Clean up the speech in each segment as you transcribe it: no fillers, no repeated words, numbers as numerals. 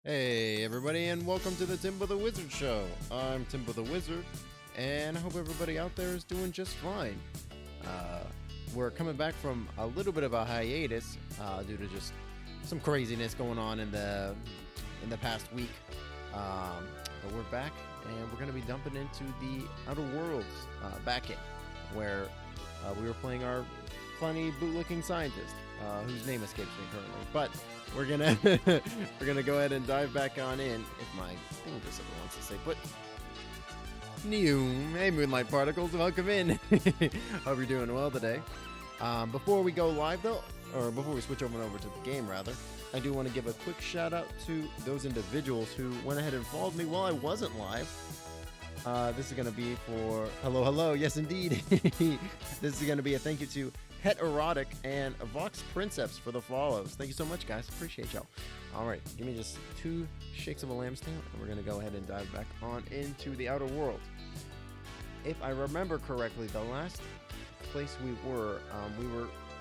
Hey everybody, and welcome to the Timbo the Wizard Show. I'm Timbo the Wizard, and I hope everybody out there is doing just fine. Uh, we're coming back from a little bit of a hiatus due to just some craziness going on in the past week. But we're back, and we're going to be dumping into the Outer Worlds back in, where we were playing our funny bootlicking scientist, whose name escapes me currently. But we're gonna we're gonna go ahead and dive back on in. If my thing just ever wants to say put. New, hey Moonlight Particles, welcome in. Hope you're doing well today. Before we go live though, or before we switch over to the game rather, I do want to give a quick shout out to those individuals who went ahead and followed me while I wasn't live. This is going to be for hello, yes indeed. This is going to be a thank you to Het Erotic and Vox Princeps for the follows. Thank you so much, guys. Appreciate y'all. All right, give me just 2 shakes of a lamb's tail, and we're going to go ahead and dive back on into the Outer World. If I remember correctly, the last place we were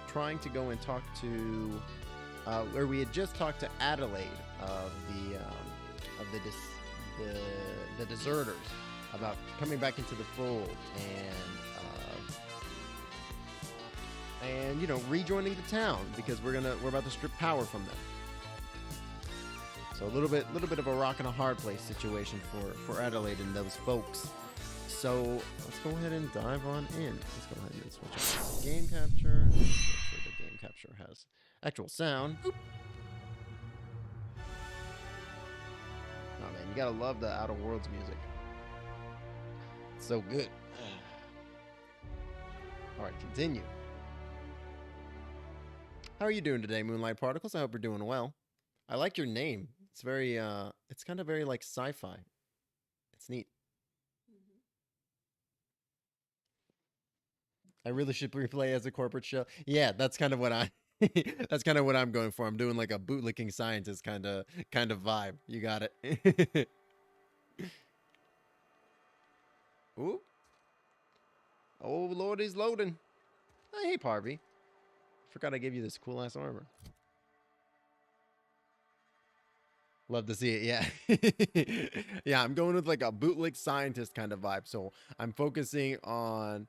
trying to go and talk to, where we had just talked to Adelaide of the deserters about coming back into the fold and you know, rejoining the town because we're about to strip power from them. So a little bit of a rock and a hard place situation for Adelaide and those folks. So let's go ahead and dive on in. Let's go ahead and switch on to game capture. Make sure the game capture has actual sound. Oop. Oh man, you gotta love the Outer Worlds music. It's so good. All right, continue. How are you doing today, Moonlight Particles? I hope you're doing well. I like your name. It's very, it's kind of very like sci-fi. It's neat. I really should replay as a corporate show. Yeah, that's kind of what I, that's kind of what I'm going for. I'm doing like a bootlicking scientist kind of vibe. You got it. Ooh. Oh Lord, he's loading. Oh, hey, Parvy. Forgot I gave you this cool ass armor. Love to see it, yeah. Yeah, I'm going with like a bootleg scientist kind of vibe. So I'm focusing on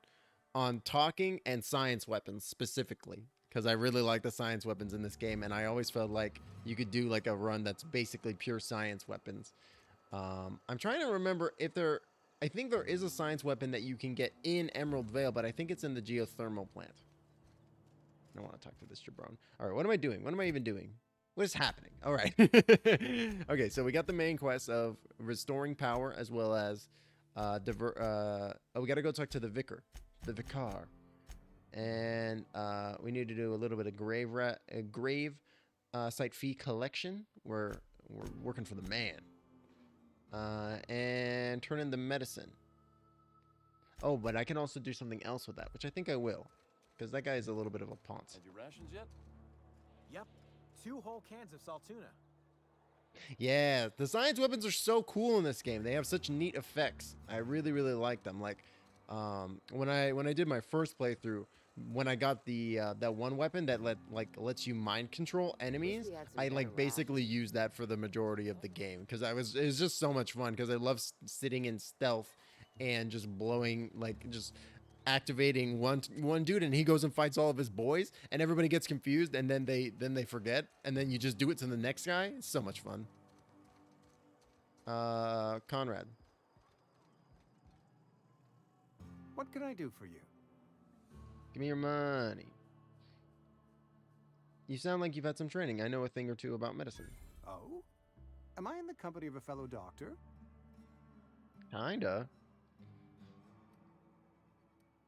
talking and science weapons specifically because I really like the science weapons in this game, and I always felt like you could do like a run that's basically pure science weapons. I'm trying to remember if I think there is a science weapon that you can get in Emerald Vale, but I think it's in the geothermal plant. I don't want to talk to this jabron. All right, what am I doing? What am I even doing? What is happening? All right. Okay, so we got the main quest of restoring power as well as oh, we got to go talk to the vicar. The vicar. And we need to do a little bit of grave site fee collection. We're working for the man. And turn in the medicine. Oh, but I can also do something else with that, which I think I will. Because that guy is a little bit of a ponce. Had your rations yet? Yep. 2 whole cans of salt tuna. Yeah, the science weapons are so cool in this game. They have such neat effects. I really, really like them. Like, when I did my first playthrough, when I got the that one weapon that lets you mind control enemies, I like basically used that for the majority of the game because it was just so much fun because I love sitting in stealth and just blowing just activating one dude, and he goes and fights all of his boys, and everybody gets confused, and then they forget, and then you just do it to the next guy. It's so much fun. Conrad. What can I do for you? Give me your money. You sound like you've had some training. I know a thing or two about medicine. Oh? Am I in the company of a fellow doctor? Kinda.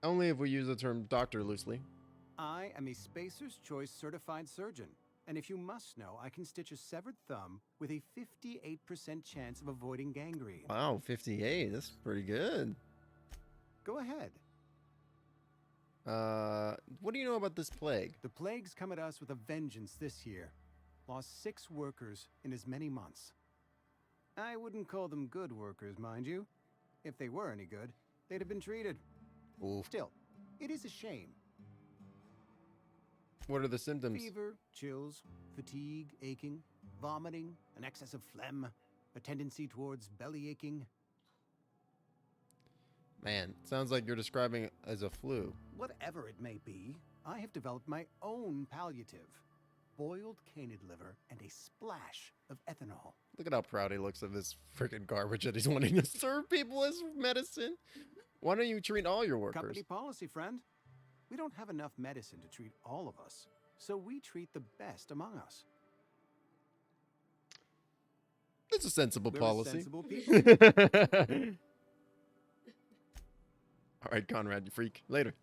Only if we use the term doctor loosely. I am a Spacer's Choice certified surgeon, and if you must know, I can stitch a severed thumb with a 58% chance of avoiding gangrene. Wow, 58. That's pretty good. Go ahead. What do you know about this plague? The plague's come at us with a vengeance this year. Lost 6 workers in as many months. I wouldn't call them good workers, mind you. If they were any good, they'd have been treated. Oof. Still, it is a shame. What are the symptoms? Fever, chills, fatigue, aching. vomiting, an excess of phlegm, a tendency towards belly aching. Man, sounds like you're describing it as a flu. Whatever it may be, I have developed my own palliative. Boiled canid liver and a splash of ethanol. Look at how proud he looks of this freaking garbage that he's wanting to serve people as medicine. Why don't you treat all your workers? Company policy, friend. We don't have enough medicine to treat all of us, so we treat the best among us. It's a sensible We're policy. sensible people. All right, Conrad, you freak. Later.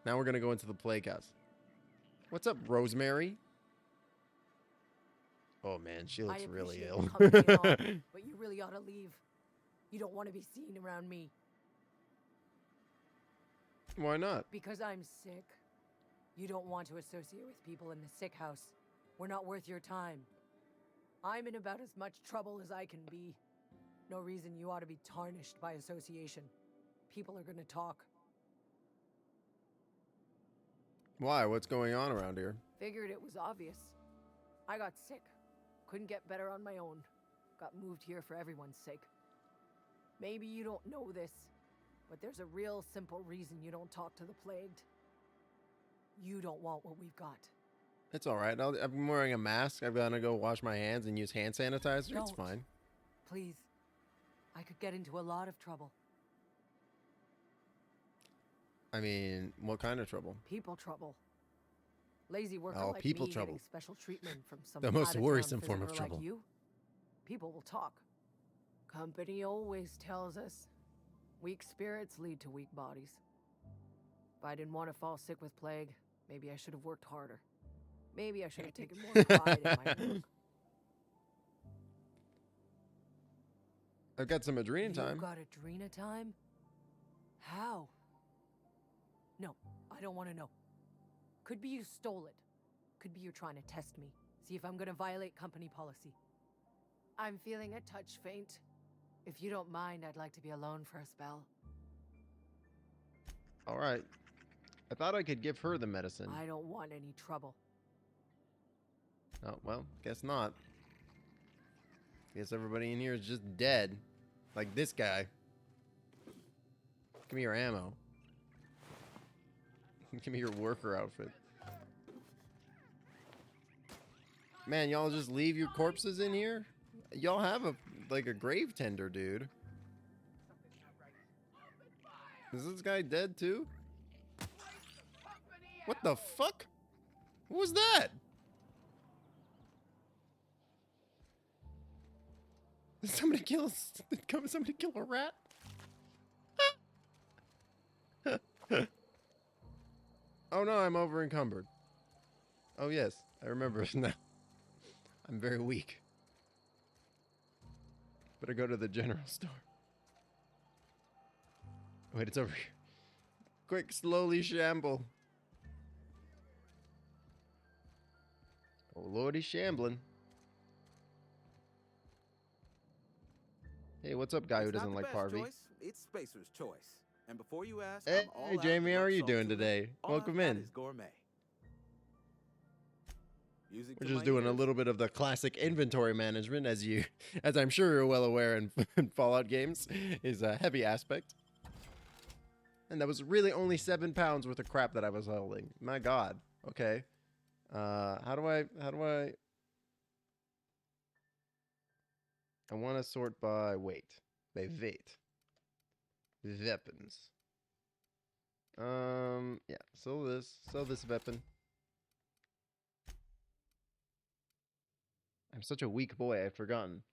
Now we're going to go into the plague house. What's up, Rosemary? Oh, man, she looks really ill. Company and all, but you really ought to leave. You don't want to be seen around me. Why not? Because I'm sick. You don't want to associate with people in the sick house. We're not worth your time. I'm in about as much trouble as I can be. No reason you ought to be tarnished by association. People are gonna talk. Why? What's going on around here? Figured it was obvious. I got sick. Couldn't get better on my own. Got moved here for everyone's sake. Maybe you don't know this, but there's a real simple reason you don't talk to the plagued. You don't want what we've got. It's all right. I'm wearing a mask. I've got to go wash my hands and use hand sanitizer. It's Don't. fine. Please. I could get into a lot of trouble. I mean, what kind of trouble? People trouble. Lazy worker Oh, like people me trouble. getting special treatment from some The most out-of-town worrisome form of visitor trouble. Like you. People will talk. Company always tells us weak spirits lead to weak bodies. If I didn't want to fall sick with plague, maybe I should have worked harder. Maybe I should have taken more pride in my work. I've got some Adrena time. You got Adrena time? How? No, I don't want to know. Could be you stole it. Could be you're trying to test me. See if I'm gonna violate company policy. I'm feeling a touch faint. If you don't mind, I'd like to be alone for a spell. All right. I thought I could give her the medicine. I don't want any trouble. Oh, well, guess not. Guess everybody in here is just dead. Like this guy. Give me your ammo. Give me your worker outfit. Man, y'all just leave your corpses in here? Y'all have a grave tender, dude. Is this guy dead too? What the fuck? What was that? Did somebody kill a rat? Oh no, I'm over encumbered. Oh yes, I remember now. I'm very weak. Better go to the general store. Wait, it's over here. Quick, slowly shamble. Oh lordy, shambling. Hey, what's up, guy who doesn't like Harvey? Choice. It's Spacer's choice. And before you ask, Hey, I'm all out of Jamie, how are you rock doing salt today? tuna. All Welcome I've got in. is gourmet. Music We're to just my doing a ears. little bit of the classic inventory management, as I'm sure you're well aware in Fallout games, is a heavy aspect. And that was really only 7 pounds worth of crap that I was holding. My God. Okay. How do I? I want to sort by weight. By weight. Weapons. Yeah. Sell this weapon. I'm such a weak boy, I've forgotten.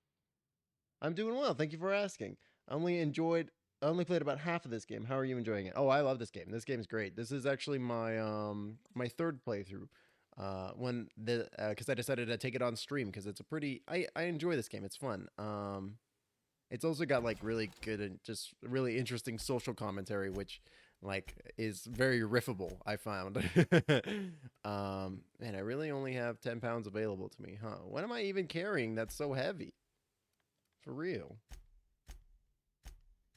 I'm doing well, thank you for asking. I only played about half of this game. How are you enjoying it? Oh, I love this game. This game's great. This is actually my my third playthrough. Because I decided to take it on stream because it's a pretty I enjoy this game. It's fun. It's also got like really good and just really interesting social commentary, which like is very riffable, I found. Man, I really only have 10 pounds available to me, huh? What am I even carrying that's so heavy? For real.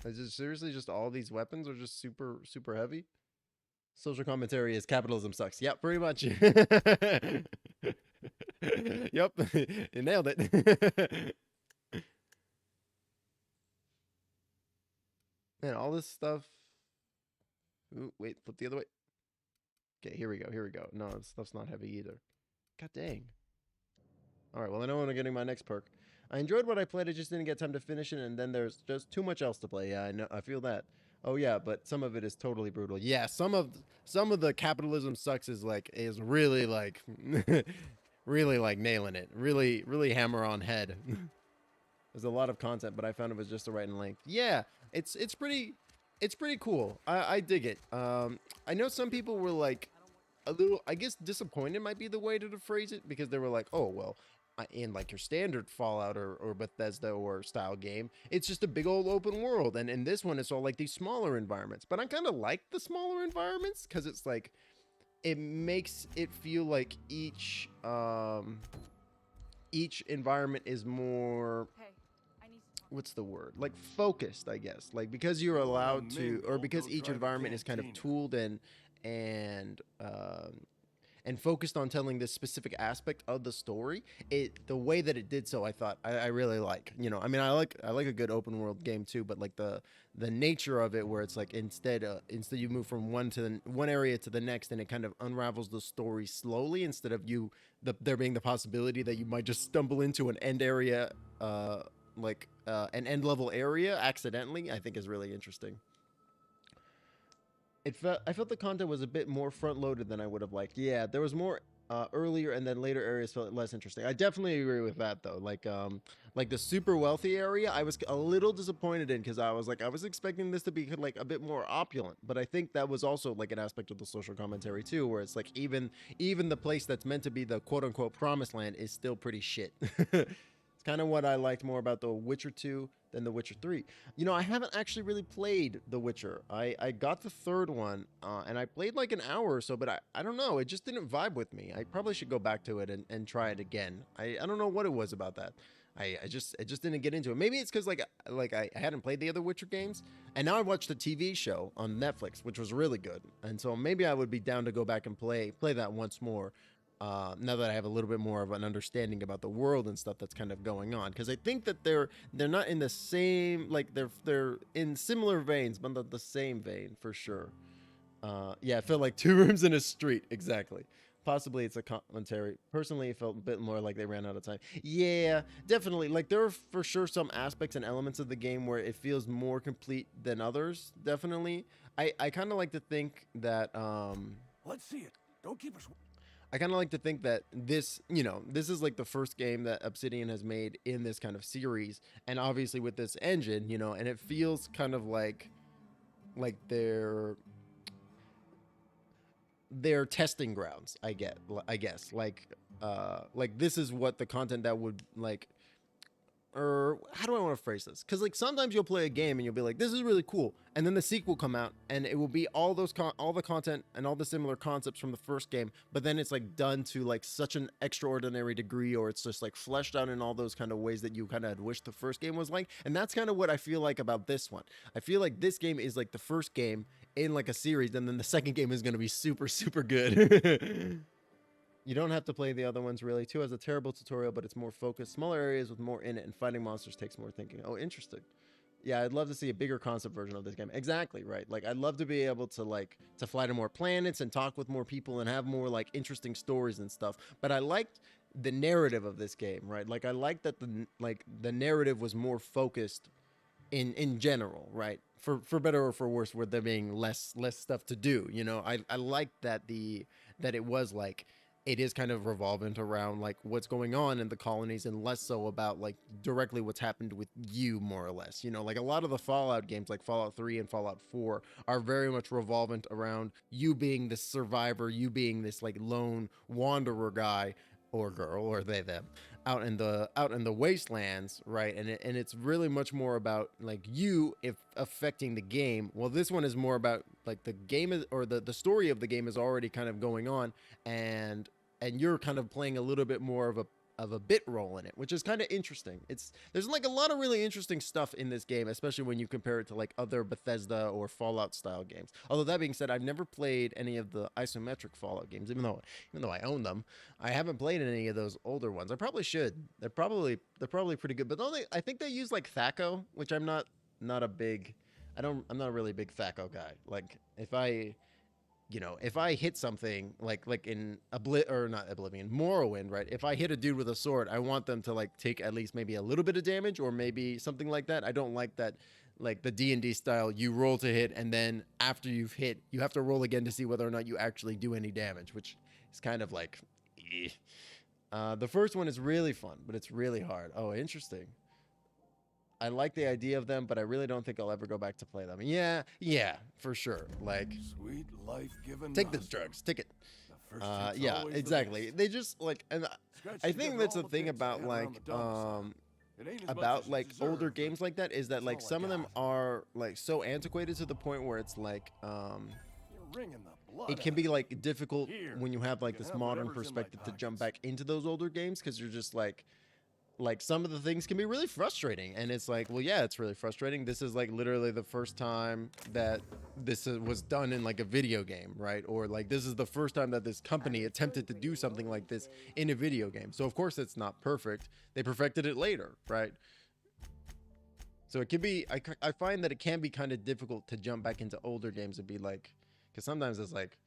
Is it seriously just all these weapons are just super, super heavy? Social commentary is capitalism sucks. Yep, pretty much. Yep, you nailed it. Man, all this stuff. Ooh, wait, flip the other way. Okay, here we go. Here we go. No, this stuff's not heavy either. God dang. All right, well, I know when I'm getting my next perk. I enjoyed what I played. I just didn't get time to finish it, and then there's just too much else to play. Yeah, I know. I feel that. Oh yeah, but some of it is totally brutal. Yeah, some of the capitalism sucks is really like really like nailing it. Really really hammer on head. There's a lot of content, but I found it was just the right in length. Yeah, it's pretty cool. I dig it. I know some people were like a little, I guess disappointed might be the way to phrase it, because they were like, oh well, in like your standard Fallout or Bethesda or style game, it's just a big old open world, and in this one it's all like these smaller environments. But I kind of like the smaller environments because it's like it makes it feel like each environment is more, Hey, I need to talk. what's the word, like focused, I guess, like because you're allowed to, or because each environment is kind of tooled and and focused on telling this specific aspect of the story. The way that it did so, I thought I really like. You know, I mean, I like a good open world game too, but like the nature of it, where it's like instead you move from one area to the next, and it kind of unravels the story slowly, instead of there being the possibility that you might just stumble into an end area, an end level area accidentally, I think is really interesting. I felt the content was a bit more front loaded than I would have liked. Yeah, there was more earlier, and then later areas felt less interesting. I definitely agree with that though. Like the super wealthy area, I was a little disappointed in, because I was expecting this to be like a bit more opulent. But I think that was also like an aspect of the social commentary too, where it's like even the place that's meant to be the quote unquote promised land is still pretty shit. It's kind of what I liked more about The Witcher 2 than The Witcher 3. You know, I haven't actually really played The Witcher. I got the third one, and I played like an hour or so, but I don't know. It just didn't vibe with me. I probably should go back to it and try it again. I don't know what it was about that. I just didn't get into it. Maybe it's because like I hadn't played the other Witcher games, and now I watched the TV show on Netflix, which was really good, and so maybe I would be down to go back and play that once more. Now that I have a little bit more of an understanding about the world and stuff that's kind of going on, because I think that they're not in the same, like they're in similar veins, but not the same vein for sure. Yeah, it felt like two rooms in a street, exactly. Possibly it's a commentary. Personally, it felt a bit more like they ran out of time. Yeah, definitely. Like there are for sure some aspects and elements of the game where it feels more complete than others. Definitely. I kind of like to think that Let's see it. Don't keep us. I kind of like to think that this is like the first game that Obsidian has made in this kind of series, and obviously with this engine, and it feels kind of like their testing grounds. I guess like this is what the content that would like, or how do I want to phrase this? Because like sometimes you'll play a game and you'll be like, this is really cool, and then the sequel come out and it will be all the content and all the similar concepts from the first game, but then it's like done to like such an extraordinary degree, or it's just like fleshed out in all those kind of ways that you kind of wished the first game was like. And that's kind of what I feel like about this one. I feel like this game is like the first game in like a series, and then the second game is going to be super super good. You don't have to play the other ones really. 2 has a terrible tutorial, but it's more focused. Smaller areas with more in it, and fighting monsters takes more thinking. Oh, interesting. Yeah, I'd love to see a bigger concept version of this game. Exactly, right. Like, I'd love to be able to fly to more planets and talk with more people and have more like interesting stories and stuff. But I liked the narrative of this game, right? Like, I liked that the narrative was more focused in general, right? For better or for worse, with there being less stuff to do. I liked that that it was like, it is kind of revolvent around like what's going on in the colonies, and less so about like directly what's happened with you, more or less. Like a lot of the Fallout games, like Fallout 3 and Fallout 4, are very much revolvent around you being the survivor, you being this like lone wanderer guy or girl, or they them, out in the wastelands, right? And it's really much more about like you if affecting the game. Well, this one is more about like the game is, or the story of the game is already kind of going on, and you're kind of playing a little bit more of of a bit roll in it, which is kind of interesting. There's like a lot of really interesting stuff in this game, especially when you compare it to like other Bethesda or Fallout style games. Although that being said, I've never played any of the isometric Fallout games, even though I own them. I haven't played any of those older ones. I probably should. They're probably pretty good. But I think they use like THAC0, which I'm not a big. I'm not a really big THAC0 guy. Like if I hit something like in Morrowind, right? If I hit a dude with a sword, I want them to like take at least maybe a little bit of damage or maybe something like that. I don't like that, like the D&D style, you roll to hit and then after you've hit, you have to roll again to see whether or not you actually do any damage, which is kind of like, the first one is really fun, but it's really hard. Oh, interesting. I like the idea of them, but I really don't think I'll ever go back to play them. Yeah, for sure. Like, Sweet life-giving take the nostril. drugs, take it. The first hit's Yeah, always the exactly. best. They just like, and Scratch I you think get that's all the the thing bits they about have like, around the dump site. It ain't as much about as you like deserve, older but games like that is that it's like all I some of them got. are like so antiquated to the point where it's like, You're wringing the blood it can out be of like difficult Here, when you have like you can this have modern whatever's in my perspective to jump pockets. back into those older games because you're just like some of the things can be really frustrating and it's like, well, yeah, it's really frustrating. This is like literally the first time that this was done in like a video game, right? Or like this is the first time that this company attempted to do something like this in a video game. So of course it's not perfect. They perfected it later, right? So it can be, I find that it can be kind of difficult to jump back into older games and be like, because sometimes it's like,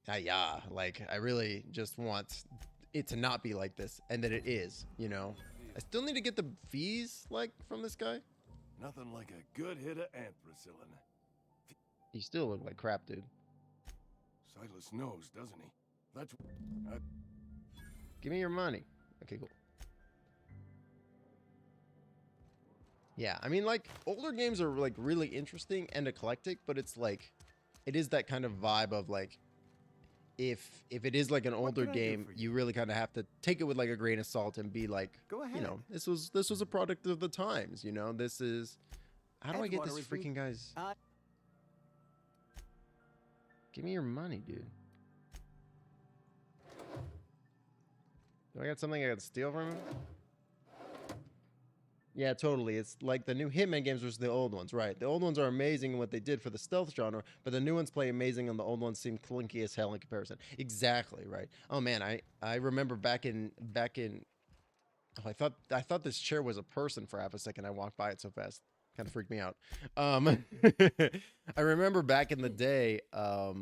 like I really just want it to not be like this, and that it is, you know. I still need to get the fees like from this guy. Nothing like a good hit of ampicillin. He still look like crap, dude. Silas knows, doesn't he? That's Give me your money. Okay, cool. Yeah, I mean, like older games are like really interesting and eclectic, but it's like, it is that kind of vibe of like, if it is like an older can I do game, for you really kind of have to take it with like a grain of salt and be like, Go ahead. you know, this was a product of the times, you know. This is, how do I get this Edgewater is freaking guy's? Give me your money, dude. Do I got something I got to steal from him? Yeah, totally. It's like the new Hitman games versus the old ones, right? The old ones are amazing in what they did for the stealth genre, but the new ones play amazing and the old ones seem clunky as hell in comparison. Exactly, right? Oh man, I remember back in oh, I thought this chair was a person for half a second. I walked by it so fast. Kind of freaked me out. I remember back in the day, oh,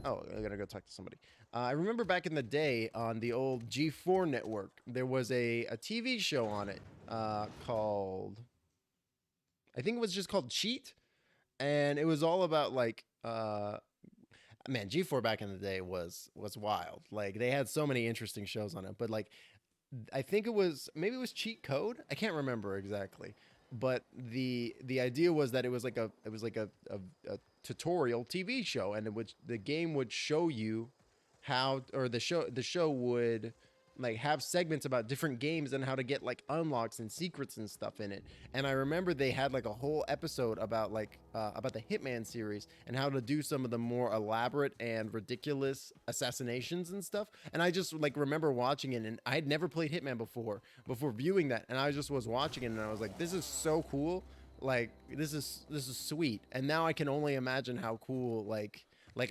I gotta go talk to somebody. I remember back in the day on the old G4 network, there was a TV show on it called, I think it was just called Cheat. And it was all about like, man, G4 back in the day was wild. Like they had so many interesting shows on it, but like, I think maybe it was Cheat Code. I can't remember exactly. But the idea was that it was like a tutorial TV show, and the game would show you how, or the show would like have segments about different games and how to get like unlocks and secrets and stuff in it. And I remember they had like a whole episode about like about the Hitman series and how to do some of the more elaborate and ridiculous assassinations and stuff. And I just like remember watching it, and I had never played Hitman before viewing that, and I just was watching it and I was like, this is so cool. Like this is sweet. And now I can only imagine how cool like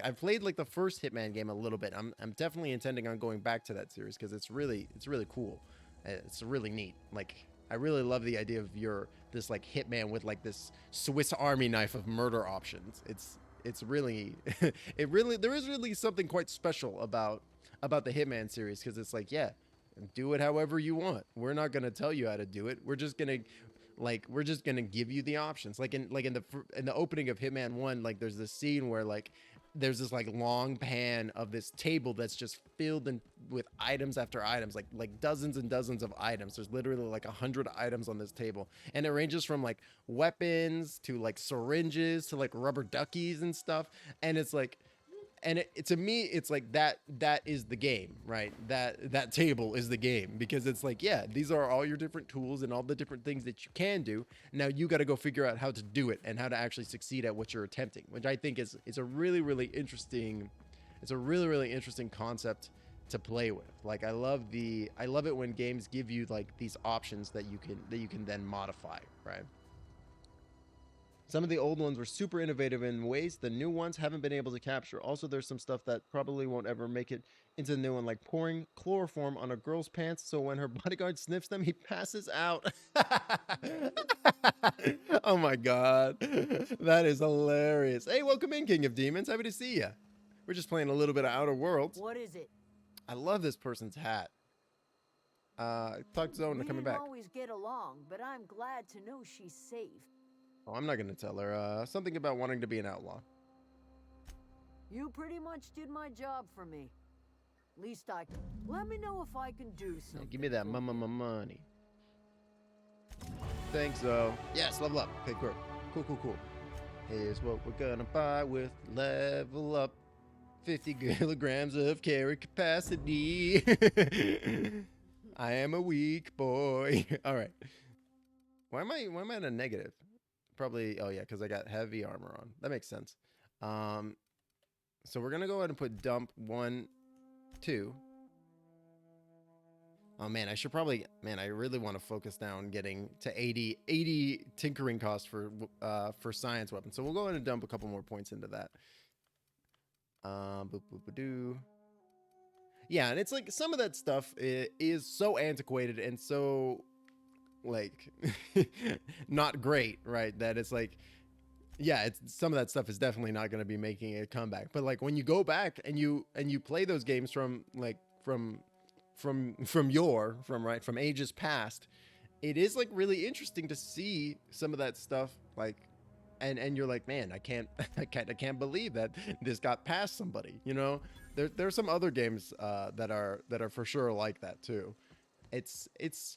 I've played like the first Hitman game a little bit. I'm definitely intending on going back to that series because it's really cool. It's really neat. Like I really love the idea of this like Hitman with like this Swiss Army knife of murder options. It's really there is really something quite special about the Hitman series, because it's like, yeah, do it however you want. We're not gonna tell you how to do it. We're just gonna give you the options. Like in the opening of Hitman 1, like there's this scene where like there's this like long pan of this table that's just filled with items after items, like dozens and dozens of items. There's literally like 100 items on this table, and it ranges from like weapons to like syringes to like rubber duckies and stuff. And it's like, and to me, it's like that is the game, right? That table is the game, because it's like, yeah, these are all your different tools and all the different things that you can do. Now you got to go figure out how to do it and how to actually succeed at what you're attempting, which I think is a really interesting concept to play with. Like I love it when games give you like these options that you can then modify, right? Some of the old ones were super innovative in ways the new ones haven't been able to capture. Also, there's some stuff that probably won't ever make it into the new one, like pouring chloroform on a girl's pants so when her bodyguard sniffs them, he passes out. Oh my god. That is hilarious. Hey, welcome in, King of Demons. Happy to see you. We're just playing a little bit of Outer Worlds. What is it? I love this person's hat. Talk to Zone, coming back. We didn't always get along, but I'm glad to know she's safe. Oh, I'm not gonna tell her. Something about wanting to be an outlaw. You pretty much did my job for me. Least I can. Let me know if I can do Yeah, something. give me that money. Thanks, though. Yes, level up. Okay, cool. Cool. Here's what we're gonna buy with level up. 50 kilograms of carry capacity. I am a weak boy. All right. Why am I in a negative? Probably, oh yeah, because I got heavy armor on. That makes sense. So we're gonna go ahead and put dump 1, 2. Oh man, I really want to focus down getting to 80 tinkering cost for science weapons. So we'll go ahead and dump a couple more points into that. Yeah, and it's like some of that stuff is so antiquated and so like not great, right? That it's like, yeah, it's some of that stuff is definitely not going to be making a comeback. But like when you go back and you play those games from ages past, it is like really interesting to see some of that stuff like. And you're like, man, I can't believe that this got past somebody. You know, there's some other games that are for sure like that too. It's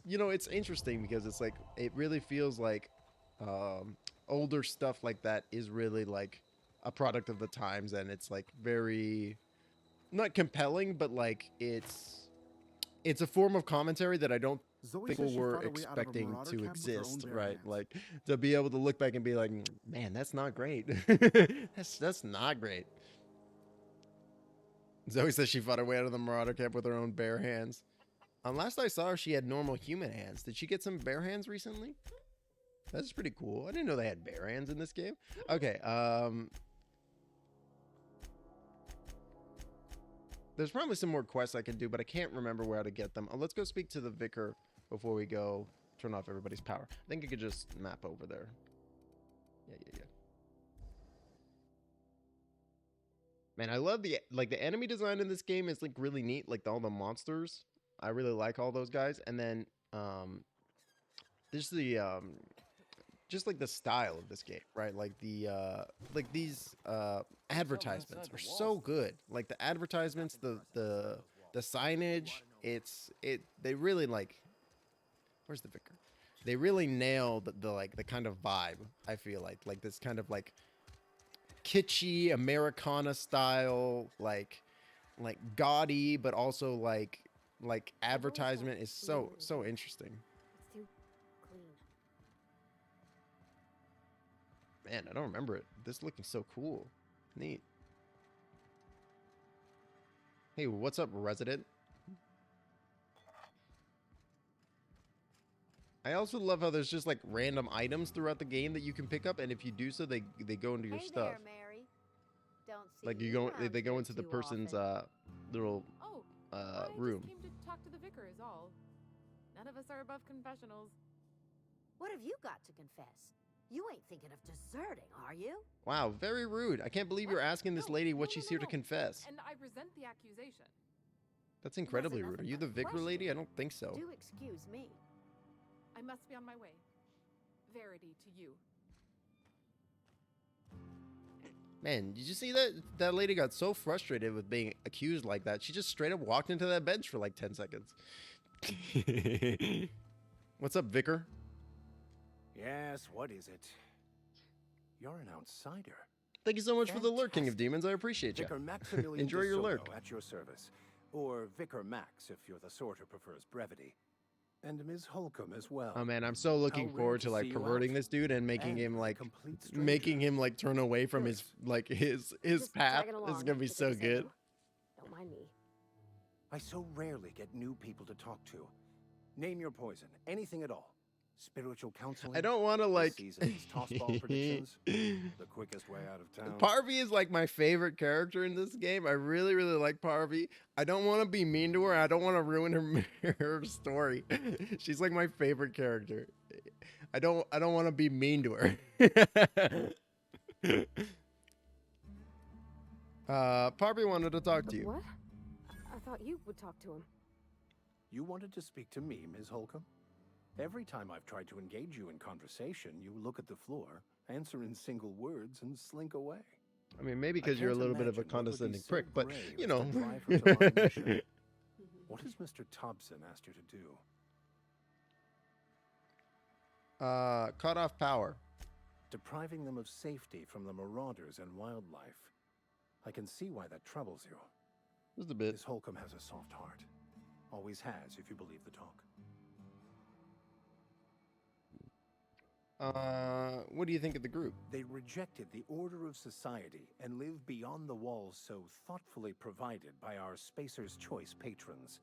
you know, it's interesting because it's like it really feels like older stuff like that is really like a product of the times, and it's like very not compelling, but like it's a form of commentary that I don't people were expecting to exist, right? Like to be able to look back and be like, man, that's not great. that's not great. Zoe says she fought her way out of the Marauder camp with her own bare hands. Last I saw her, she had normal human hands. Did she get some bare hands recently? That's pretty cool. I didn't know they had bare hands in this game. Okay, there's probably some more quests I can do, but I can't remember where to get them. Let's go speak to the vicar before we go turn off everybody's power. I think I could just map over there. Yeah. Man, I love the enemy design in this game is like really neat. Like all the monsters, I really like all those guys. And then there's the just like the style of this game, right? Like the like these advertisements are so good. Like the advertisements, the signage, they really like. Where's the vicar? They really nail the kind of vibe. I feel like this kind of like kitschy Americana style, like gaudy, but also like advertisement is so interesting. It's too clean. Man, I don't remember it. This looking so cool. Neat. Hey, what's up, resident? I also love how there's just like random items throughout the game that you can pick up, and if you do so, they go into your Hey stuff. there, Mary. Don't see Like you you go, around they go here into the too person's often. little Oh, I room. just came to talk to the vicar is all. None of us are above confessionals. What have you got to confess? You ain't thinking of deserting, are you? Wow, very rude. I can't believe you're What? asking this No, lady what no, she's no, here no. to confess. And I resent the accusation. That's incredibly Wasn't rude. Are nothing you the but vicar lady? I question. don't think so. Do excuse me. I must be on my way. Verity to you. Man, did you see that? That lady got so frustrated with being accused like that. She just straight up walked into that bench for like 10 seconds. What's up, vicar? Yes, what is it? You're an outsider. Thank you so much for the lurk, King of Demons. I appreciate you. Vicar Maximilian Enjoy your de lurk. Soto at your service. Or Vicar Max, if you're the sort who prefers brevity. And Ms. Holcomb as well. Oh man, I'm so looking How forward rare to to like see you perverting out. this dude and making And him a like complete stranger. making him like turn away from his Cheers. like his Just path. tagging This is along. gonna be Good so to see good. you. Don't mind me. I so rarely get new people to talk to. Name your poison, anything at all. Spiritual counseling. I don't want to this like. season's tossball predictions. The quickest way out of town. Parvy is like my favorite character in this game. I really, really like Parvy. I don't want to be mean to her. I don't want to ruin her story. She's like my favorite character. I don't want to be mean to her. Parvy wanted to talk to you. What? I thought you would talk to him. You wanted to speak to me, Ms. Holcomb? Every time I've tried to engage you in conversation, you look at the floor, answer in single words, and slink away. I mean, maybe because you're a can't little bit of a imagine what would be condescending so prick, but brave you as know. to drive her to my mission. What has Mr. Thompson asked you to do? Cut off power. Depriving them of safety from the marauders and wildlife. I can see why that troubles you. Just a bit. Ms. Holcomb has a soft heart. Always has, if you believe the talk. What do you think of the group? They rejected the order of society and live beyond the walls so thoughtfully provided by our Spacer's Choice patrons.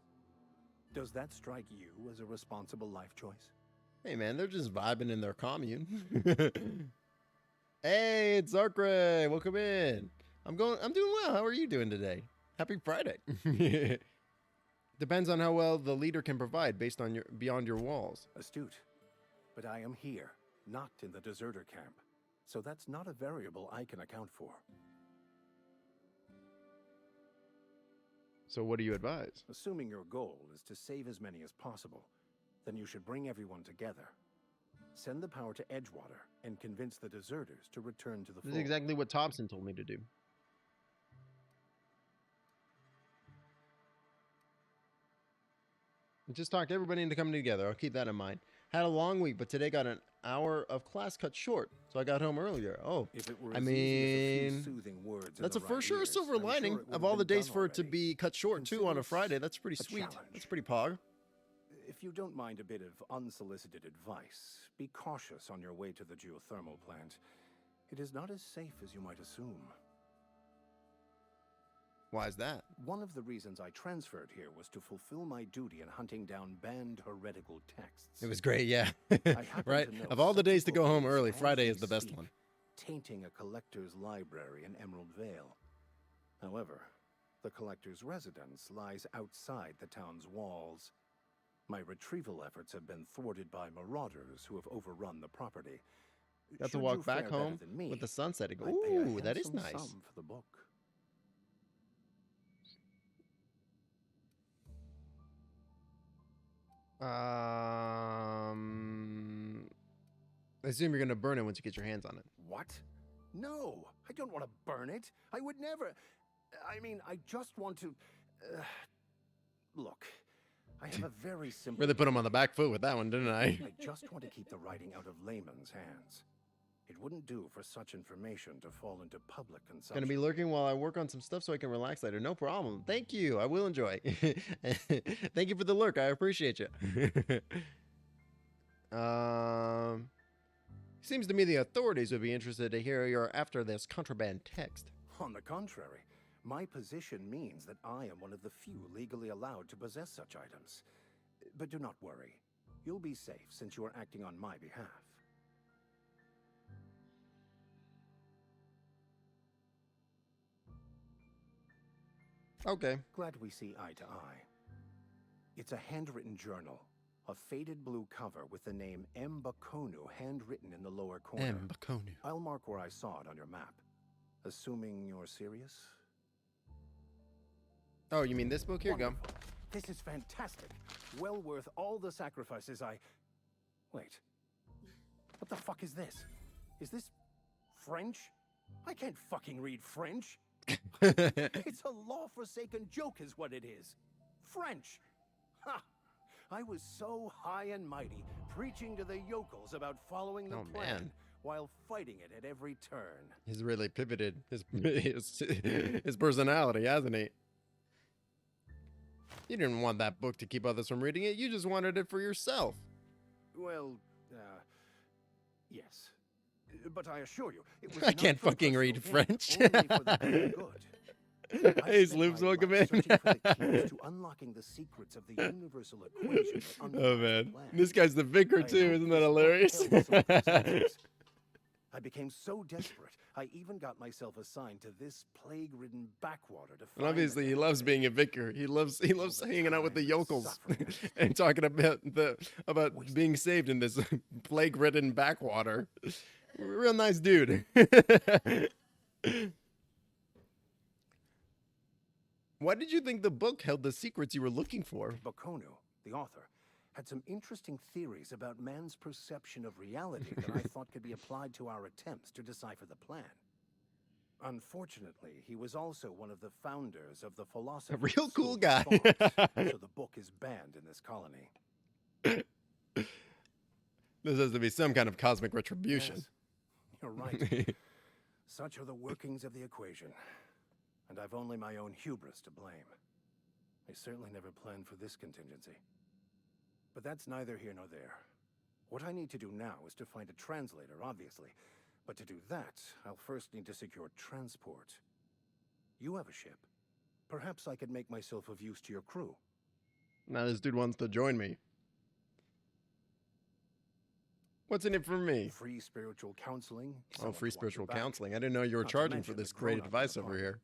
Does that strike you as a responsible life choice? Hey man, they're just vibing in their commune. Hey, it's Zarkray. Welcome in. I'm doing well. How are you doing today? Happy Friday. Depends on how well the leader can provide based on beyond your walls. Astute. But I am here, not in the deserter camp. So that's not a variable I can account for. So what do you advise? Assuming your goal is to save as many as possible, then you should bring everyone together. Send the power to Edgewater and convince the deserters to return to the This is fold. exactly what Thompson told me to do. Just talked everybody into coming together. I'll keep that in mind. Had a long week, but today got an hour of class cut short, so I got home earlier. Oh, If it were I as easy as a few mean, soothing words in that's the for right sure a ears, silver I'm sure lining it would of have all the been days done for it to already. be cut short too Consider on a this Friday. That's pretty a sweet. challenge. That's pretty pog. If you don't mind a bit of unsolicited advice, be cautious on your way to the geothermal plant. It is not as safe as you might assume. Why is that? One of the reasons I transferred here was to fulfill my duty in hunting down banned heretical texts. It was great, yeah. I happen Right? to know Of all the such days to go home bookings early, as Friday we is the best speak, one. tainting a collector's library in Emerald Vale. However, the collector's residence lies outside the town's walls. My retrieval efforts have been thwarted by marauders who have overrun the property. Got to Should walk you back fare better home than me, with the sun setting. I'd pay a Ooh, that is handsome nice. sum for the book. I assume you're gonna burn it once you get your hands on it. What? No, I don't want to burn it. I would never. I mean, I just want to. Look, I have a very simple. Really put him on the back foot with that one, didn't I? I just want to keep the writing out of layman's hands. It wouldn't do for such information to fall into public consumption. Gonna be lurking while I work on some stuff so I can relax later. No problem. Thank you. I will enjoy. Thank you for the lurk. I appreciate you. Seems to me the authorities would be interested to hear you're after this contraband text. On the contrary, my position means that I am one of the few legally allowed to possess such items. But do not worry. You'll be safe since you are acting on my behalf. Okay. Glad we see eye to eye. It's a handwritten journal. A faded blue cover with the name M. Bakonu handwritten in the lower corner. M. Bakonu. I'll mark where I saw it on your map. Assuming you're serious? Oh, you mean this book? Here you go. Wonderful. This is fantastic. Well worth all the sacrifices I... Wait. What the fuck is this? Is this French? I can't fucking read French. It's a law-forsaken joke is what it is. French. Ha! I was so high and mighty, preaching to the yokels about following the Oh, plan, man. while fighting it at every turn. He's really pivoted his personality, hasn't he? You didn't want that book to keep others from reading it. You just wanted it for yourself. Well, yes. But I assure you, it was I not can't from fucking read personal gain, French. only for the greater good. I Hey, spent Sloops, my welcome life in. searching for the keys to unlocking the secrets of the universal equation that Oh underlies the man, plan. this guy's the vicar I too. hoped Isn't that this book hilarious? held some of those answers. I became so desperate, I even got myself assigned to this plague-ridden backwater to And find obviously, the he loves damn being thing. a vicar. He loves All the hanging out with the time and yokels suffering and and talking about wasted. being saved in this plague-ridden backwater. Real nice dude. Why did you think the book held the secrets you were looking for? Bakonu, the author, had some interesting theories about man's perception of reality that I thought could be applied to our attempts to decipher the plan. Unfortunately, he was also one of the founders of the philosophy. A real school cool of guy. thought, so the book is banned in this colony. This has to be some kind of cosmic retribution. Yes, you're right. Such are the workings of the equation, and I've only my own hubris to blame. I certainly never planned for this contingency. But that's neither here nor there. What I need to do now is to find a translator, obviously. But to do that, I'll first need to secure transport. You have a ship. Perhaps I could make myself of use to your crew. Now this dude wants to join me. What's in it for me? Free spiritual counseling. Oh, someone free to watch your spiritual back. counseling. I didn't know you were Not to charging for mention this the great grown-up in advice the over party. here.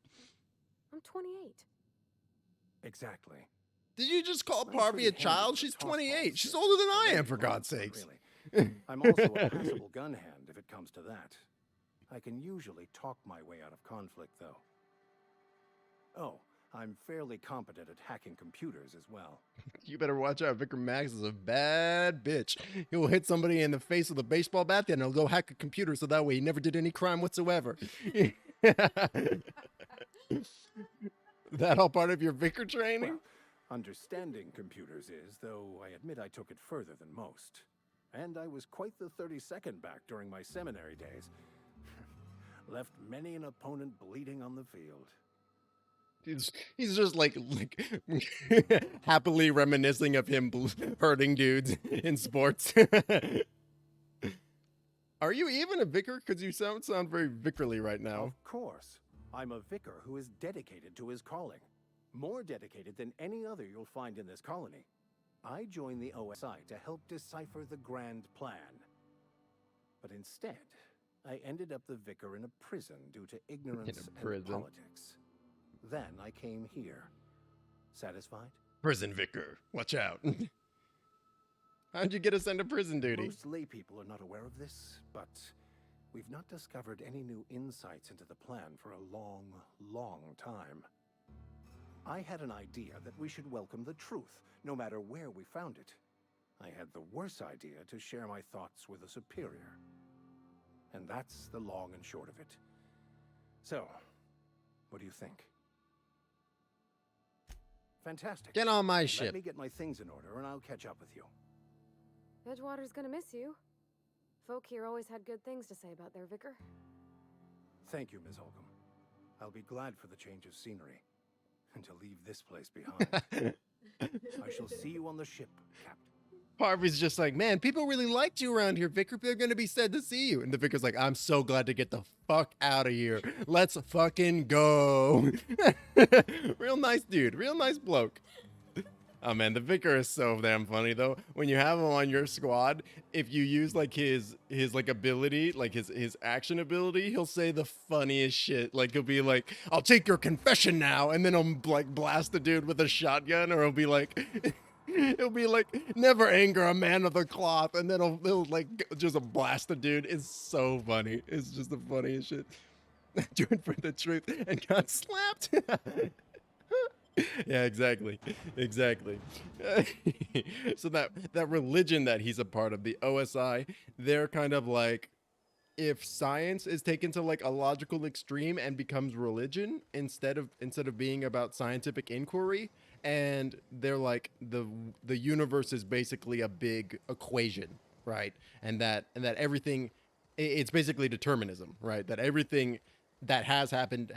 I'm 28. Exactly. Did you just call I'm Parvy pretty a handy child? with the She's toss 28. balls. She's older than I Already am, for grown, God's not sakes. really. I'm also a passable gun hand if it comes to that. I can usually talk my way out of conflict, though. Oh, I'm fairly competent at hacking computers as well. You better watch out. Vicar Max is a bad bitch. He will hit somebody in the face with a baseball bat, then he'll go hack a computer so that way he never did any crime whatsoever. That all part of your vicar training? Well, understanding computers is, though I admit I took it further than most. And I was quite the 32nd back during my seminary days. Left many an opponent bleeding on the field. He's just like happily reminiscing of him hurting dudes in sports. Are you even a vicar? Because you sound very vicarly right now. Of course. I'm a vicar who is dedicated to his calling. More dedicated than any other you'll find in this colony. I joined the OSI to help decipher the grand plan. But instead, I ended up the vicar in a prison due to ignorance and politics. Then I came here. Satisfied? Prison vicar. Watch out. How'd you get us into prison duty? Most lay people are not aware of this, but we've not discovered any new insights into the plan for a long, long time. I had an idea that we should welcome the truth, no matter where we found it. I had the worse idea to share my thoughts with a superior. And that's the long and short of it. So, what do you think? Fantastic. Get on my Let ship. me get my things in order and I'll catch up with you. Edgewater's gonna miss you. Folk here always had good things to say about their vicar. Thank you, Ms. Holcomb. I'll be glad for the change of scenery. And to leave this place behind. I shall see you on the ship, Captain. Harvey's just like, man, people really liked you around here, Vicar. They're going to be sad to see you. And the Vicar's like, I'm so glad to get the fuck out of here. Let's fucking go. Real nice dude. Real nice bloke. Oh, man, the Vicar is so damn funny, though. When you have him on your squad, if you use, like, his like, ability, like, his action ability, he'll say the funniest shit. Like, he'll be like, I'll take your confession now. And then he'll, like, blast the dude with a shotgun. Or he'll be like... He'll be like, never anger a man of the cloth, and then he'll like just blast the dude. It's so funny. It's just the funniest shit. Do it for the truth and got slapped. Yeah, exactly. So that religion that he's a part of, the OSI, they're kind of like, if science is taken to like a logical extreme and becomes religion instead of being about scientific inquiry, and they're like the universe is basically a big equation, right? And that everything, it's basically determinism, right? That everything that has happened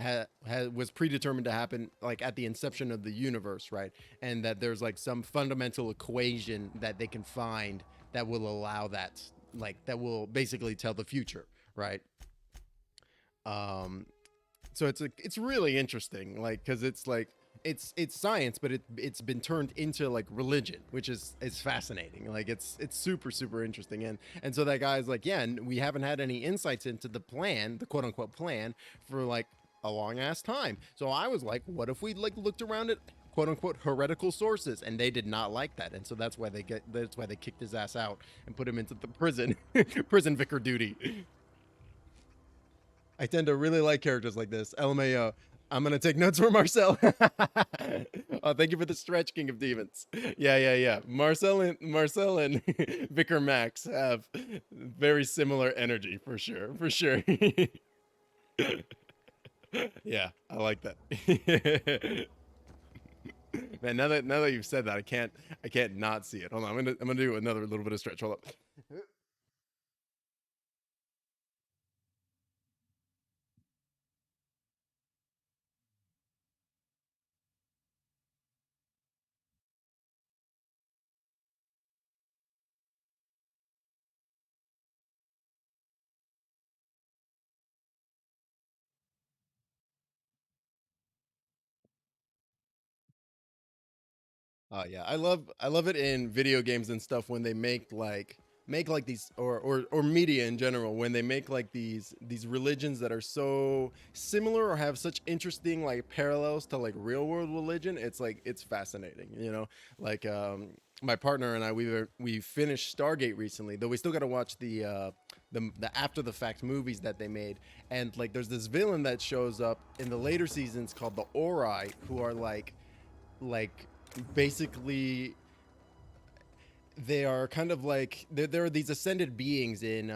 was predetermined to happen like at the inception of the universe, right? And that there's like some fundamental equation that they can find that will allow that, like that will basically tell the future, right? So it's really interesting, like, because it's like it's science, but it's been turned into like religion, which is fascinating. Like it's super interesting, and so that guy's like, yeah, and we haven't had any insights into the plan, the quote unquote plan, for like a long ass time. So I was like, what if we like looked around at quote unquote heretical sources, and they did not like that, and so that's why they kicked his ass out and put him into the prison prison vicar duty. I tend to really like characters like this. LMAO. I'm gonna take notes for Marcel. Oh, thank you for the stretch, King of Demons. Yeah. Marcel and Vicar Max have very similar energy for sure. Yeah, I like that. Man, now that you've said that, I can't not see it. Hold on, I'm gonna do another little bit of stretch. Hold up. Yeah, I love it in video games and stuff when they make like these or media in general, when they make like these religions that are so similar or have such interesting like parallels to like real world religion. It's like it's fascinating, you know. Like my partner and I, we finished Stargate recently, though we still got to watch the after the fact movies that they made. And like there's this villain that shows up in the later seasons called the Ori, who are like basically they are kind of like there are these ascended beings in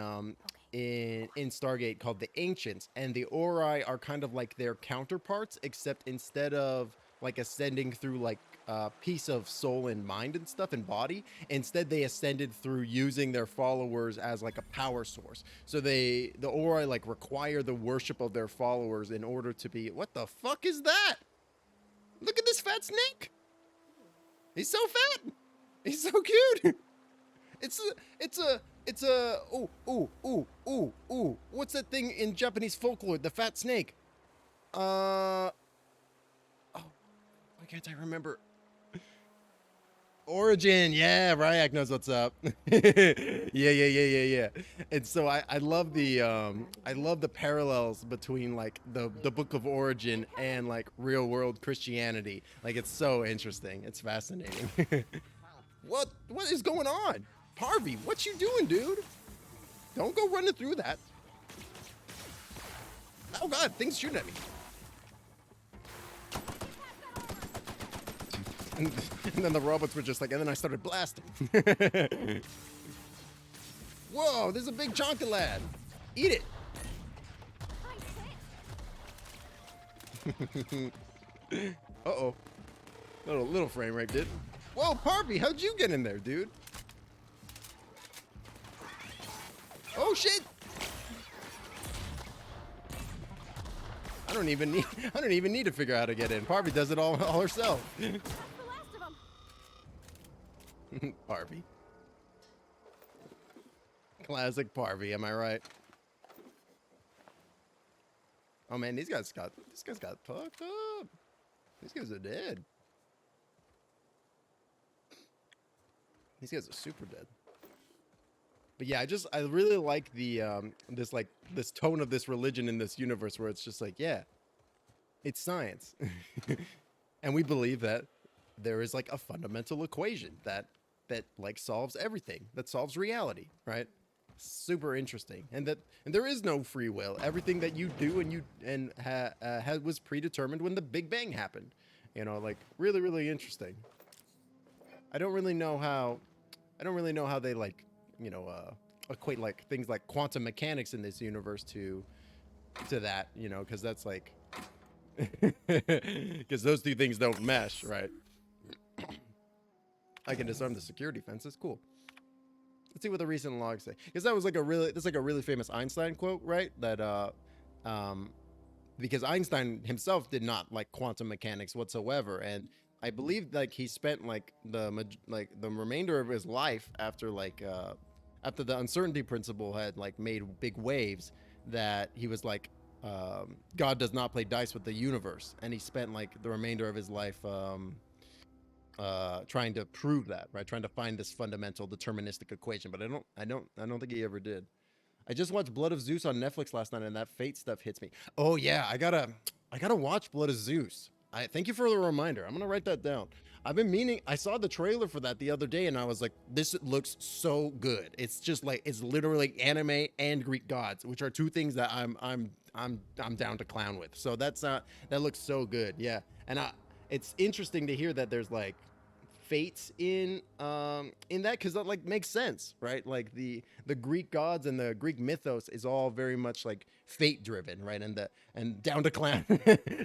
Stargate called the Ancients, and the Ori are kind of like their counterparts, except instead of like ascending through like a piece of soul and mind and stuff and body, instead they ascended through using their followers as like a power source. So the Ori like require the worship of their followers in order to be. What the fuck is that? Look at this fat snake. He's so fat. He's so cute. It's a ooh. What's that thing in Japanese folklore? The fat snake. Oh, why can't I remember? Origin, yeah, Ryak knows what's up. Yeah. And so I love the parallels between like the Book of Origin and like real world Christianity. Like it's so interesting. It's fascinating. What is going on? Harvey, what you doing, dude? Don't go running through that. Oh god, things shooting at me. And then the robots were just like, and then I started blasting. Whoa, there's a big chonka lad. Eat it. Uh-oh. Little frame rate, dude. Whoa, Parvy, how'd you get in there, dude? Oh shit! I don't even need to figure out how to get in. Parvy does it all herself. Parvy. Classic Parvy, am I right? Oh man, this guy's got fucked up. These guys are dead. These guys are super dead. But yeah, I really like the this tone of this religion in this universe where it's just like, yeah, it's science. And we believe that there is like a fundamental equation that like solves everything, that solves reality, right? Super interesting. And there is no free will. Everything that you do was predetermined when the Big Bang happened. You know, like really interesting. I don't really know how they like, you know, equate like things like quantum mechanics in this universe to that, you know, because that's like because those two things don't mesh, right? I can disarm the security fences. Cool. Let's see what the recent logs say, because that's like a really famous Einstein quote, right? That because Einstein himself did not like quantum mechanics whatsoever, and I believe like he spent like the remainder of his life after the uncertainty principle had like made big waves, that he was like God does not play dice with the universe, and he spent like the remainder of his life trying to prove that, right? Trying to find this fundamental deterministic equation, but I don't think he ever did. I just watched Blood of Zeus on Netflix last night, and that fate stuff hits me. Oh yeah, I gotta watch Blood of Zeus. I thank you for the reminder. I'm gonna write that down. I've been meaning. I saw the trailer for that the other day, and I was like, "This looks so good." It's just like it's literally anime and Greek gods, which are two things that I'm down to clown with. So that looks so good. Yeah, and it's interesting to hear that there's like fates in that, because that like makes sense, right? Like the Greek gods and the Greek mythos is all very much like fate driven, right? And down to clown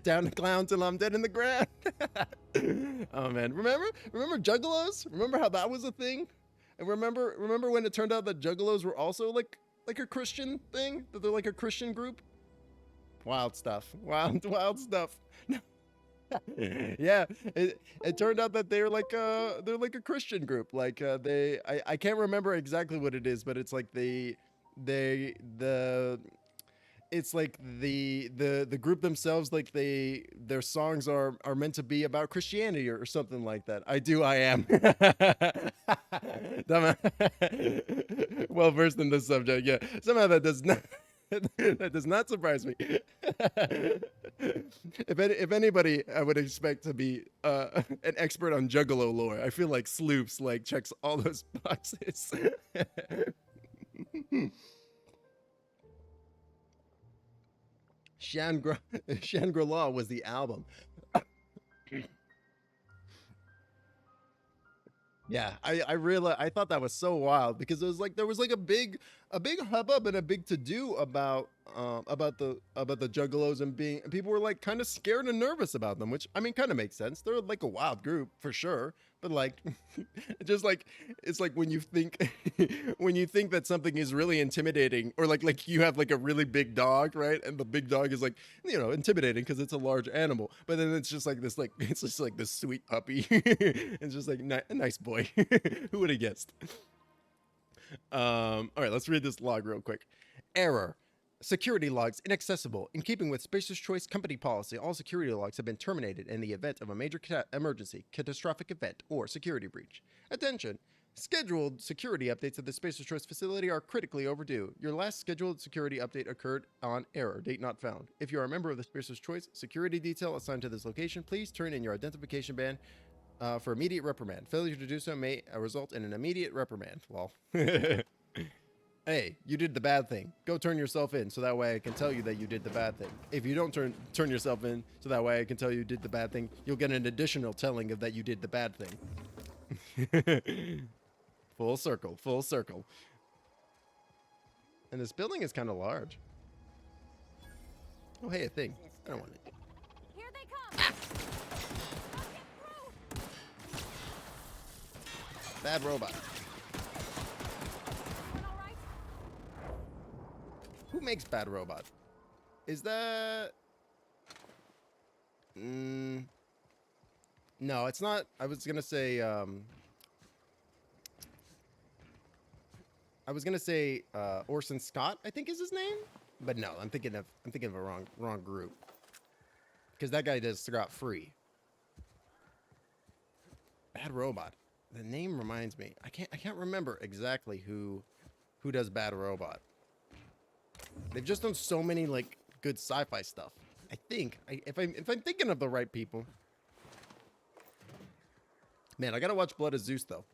down to clown till I'm dead in the ground. Oh man, remember juggalos? Remember how that was a thing? And remember when it turned out that juggalos were also like a Christian thing, that they're like a Christian group? Wild stuff. Wild stuff. Yeah, it turned out that they're like a Christian group. Like I can't remember exactly what it is, but it's like it's like the group themselves, like their songs are meant to be about Christianity or something like that. I am well versed in this subject. Yeah, somehow that does not that does not surprise me. If anybody, I would expect to be an expert on Juggalo lore. I feel like Sloops like checks all those boxes. Shangri-La was the album. Yeah, I thought that was so wild, because it was like there was like a big hubbub and a big to do about the juggalos, and people were like kind of scared and nervous about them, which I mean kind of makes sense. They're like a wild group for sure, but like just like it's like when you think that something is really intimidating, or like you have like a really big dog, right? And the big dog is like, you know, intimidating because it's a large animal, but then it's just like this, like it's just like this sweet puppy. It's just like a nice boy. Who would have guessed? All right, let's read this log real quick. Error. Security logs inaccessible. In keeping with Spacer's Choice company policy, all security logs have been terminated in the event of a major emergency, catastrophic event, or security breach. Attention! Scheduled security updates at the Spacer's Choice facility are critically overdue. Your last scheduled security update occurred on error, date not found. If you are a member of the Spacer's Choice security detail assigned to this location, please turn in your identification band for immediate reprimand. Failure to do so may result in an immediate reprimand. Well, hey, you did the bad thing. Go turn yourself in, so that way I can tell you that you did the bad thing. If you don't turn yourself in, so that way I can tell you did the bad thing, you'll get an additional telling of that you did the bad thing. Full circle, full circle. And this building is kind of large. Oh, hey, a thing. I don't want it. Here they come. Bad robot. Who makes Bad Robot? Is that... No, it's not. I was gonna say, Orson Scott, I think is his name, but no, I'm thinking of a wrong group, because that guy does Scott Free. Bad Robot. The name reminds me. I can't remember exactly who does Bad Robot. They've just done so many like good sci-fi stuff. I think if I'm thinking of the right people. Man, I gotta watch Blood of Zeus though.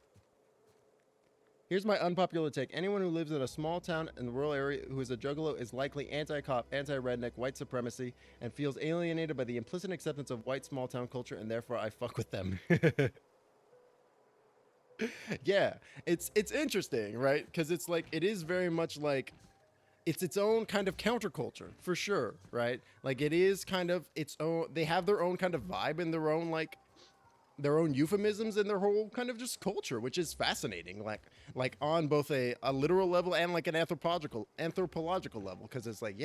Here's my unpopular take. Anyone who lives in a small town in the rural area who is a juggalo is likely anti-cop, anti-redneck, white supremacy, and feels alienated by the implicit acceptance of white small town culture, and therefore I fuck with them. Yeah, it's interesting, right? Because it's like it is very much like it's its own kind of counterculture for sure, right? Like it is kind of its own. They have their own kind of vibe and their own like their own euphemisms and their whole kind of just culture, which is fascinating. Like on both a literal level and like an anthropological level, because it's like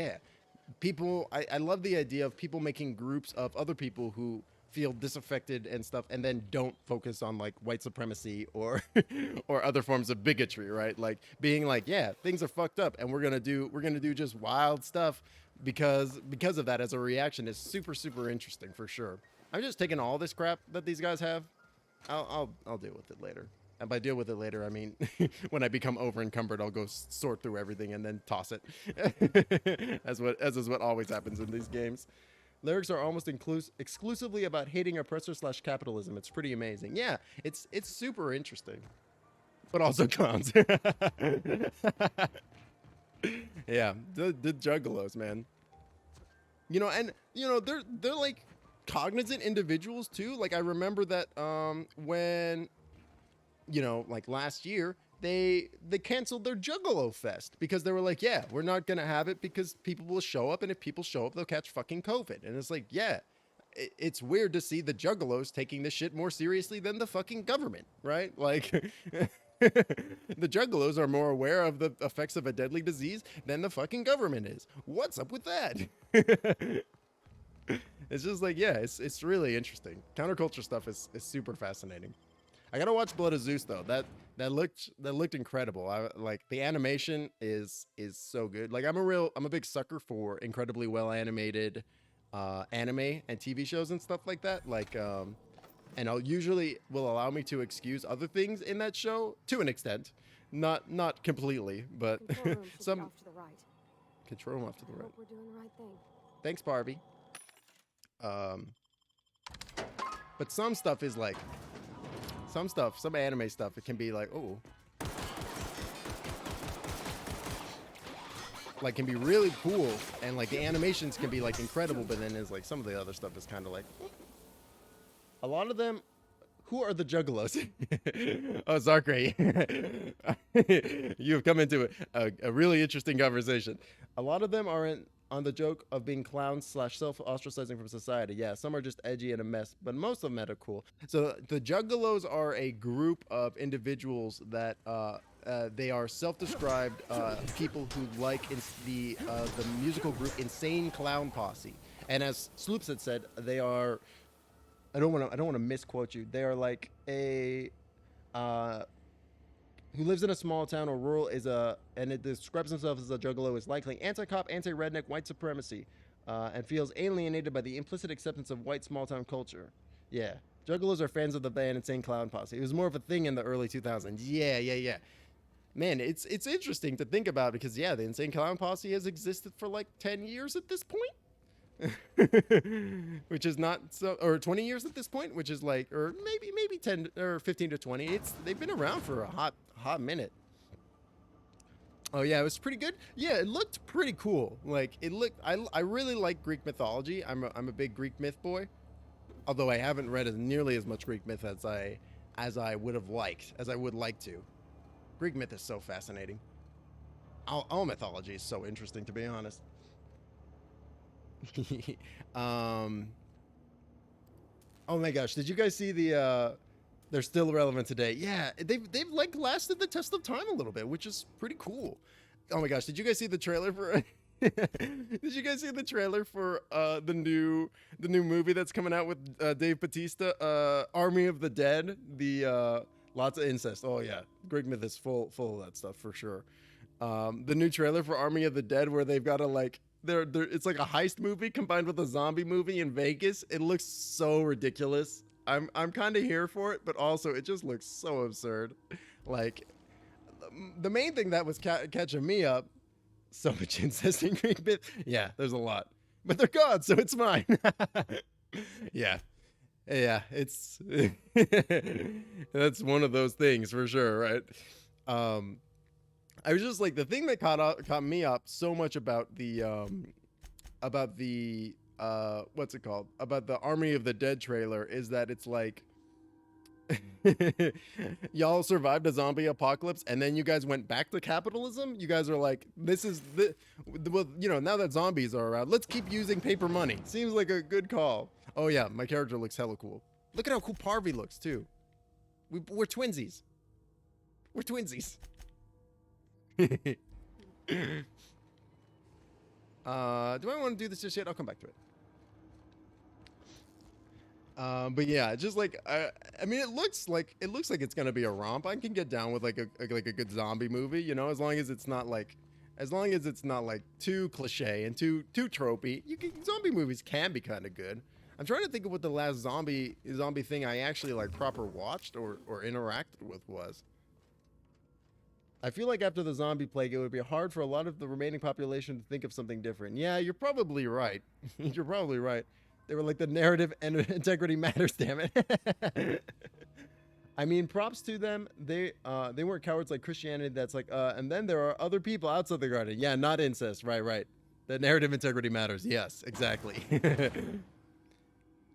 people. I love the idea of people making groups of other people who feel disaffected and stuff, and then don't focus on like white supremacy or or other forms of bigotry, right? Like being like, yeah, things are fucked up and we're gonna do just wild stuff, because of that as a reaction is super, super interesting for sure. I'm just taking all this crap that these guys have. I'll deal with it later. And by deal with it later, I mean when I become over encumbered, I'll go sort through everything and then toss it. as is what always happens in these games. Lyrics are almost exclusively about hating oppressor/capitalism. It's pretty amazing. Yeah, it's super interesting, but also clowns. Yeah, the juggalos, man. You know, and you know they're like cognizant individuals too. Like I remember that when, you know, like last year they canceled their Juggalo Fest because they were like, yeah, we're not gonna have it because people will show up, and if people show up, they'll catch fucking COVID. And it's like, yeah, it's weird to see the Juggalos taking this shit more seriously than the fucking government, right? Like. The Juggalos are more aware of the effects of a deadly disease than the fucking government is. What's up with that? It's just like, yeah, it's really interesting. Counterculture stuff is super fascinating. I gotta watch Blood of Zeus though. That looked incredible. Like the animation is so good. Like I'm a big sucker for incredibly well animated anime and TV shows and stuff like that. Like and I'll usually will allow me to excuse other things in that show to an extent, not completely, but some off to the right. Control room off to the I right. hope we're doing the right thing. Thanks, Barbie. But some stuff is like some anime stuff. It can be like, oh, like can be really cool, and like the animations can be like incredible, but then there's like some of the other stuff is kind of like. A lot of them, who are the Juggalos? Oh, Zarkray. You have come into a really interesting conversation. A lot of them are on the joke of being clowns / self-ostracizing from society. Yeah, some are just edgy and a mess, but most of them are cool. So the Juggalos are a group of individuals that they are self-described people who like the musical group Insane Clown Posse. And as Sloops had said, they are... I don't want to misquote you. They are like a who lives in a small town or rural and it describes himself as a juggalo is likely anti-cop, anti-redneck, white supremacy, and feels alienated by the implicit acceptance of white small town culture. Yeah, juggalos are fans of the band Insane Clown Posse. It was more of a thing in the early 2000s. Yeah. Man, it's interesting to think about because yeah, the Insane Clown Posse has existed for like 10 years at this point. Which is not so, or 20 years at this point, which is like, or maybe 10 or 15 to 20. They've been around for a hot minute. Oh yeah, it was pretty good. Yeah, it looked pretty cool. Like it looked, I really like Greek mythology. I'm a big Greek myth boy, although I haven't read nearly as much Greek myth as I would like to. Greek myth is so fascinating. All mythology is so interesting, to be honest. Oh my gosh, did you guys see they're still relevant today? Yeah, they've like lasted the test of time a little bit, which is pretty cool. Oh my gosh, did you guys see the trailer for did you guys see the trailer for the new movie that's coming out with Dave Bautista, Army of the Dead? The lots of incest. Oh yeah, Greek myth is full of that stuff for sure. The new trailer for Army of the Dead where they've got to like it's like a heist movie combined with a zombie movie in Vegas. It looks so ridiculous. I'm kind of here for it, but also it just looks so absurd. Like the main thing that was catching me up, so much incest in Greek myth. Yeah, there's a lot, but they're gods, so it's mine. Yeah, it's that's one of those things for sure, right? I was just like, the thing that caught me up so much about the what's it called? About the Army of the Dead trailer is that it's like y'all survived a zombie apocalypse and then you guys went back to capitalism. You guys are like, this is well, you know, now that zombies are around, let's keep using paper money. Seems like a good call. Oh yeah, my character looks hella cool. Look at how cool Parvy looks too. We're twinsies. We're twinsies. Do I want to do this just yet? I'll come back to it. But yeah, just like I mean, it looks like it's gonna be a romp. I can get down with like a good zombie movie, you know, as long as it's not like As long as it's not like too cliche and too tropey, zombie movies can be kind of good. I'm trying to think of what the last zombie thing I actually like proper watched or interacted with was. I feel like after the zombie plague, it would be hard for a lot of the remaining population to think of something different. Yeah, you're probably right. You're probably right. They were like, the narrative and integrity matters, damn it. I mean, props to them. They weren't cowards like Christianity. That's like, and then there are other people outside the garden. Yeah, not incest. Right. The narrative integrity matters. Yes, exactly.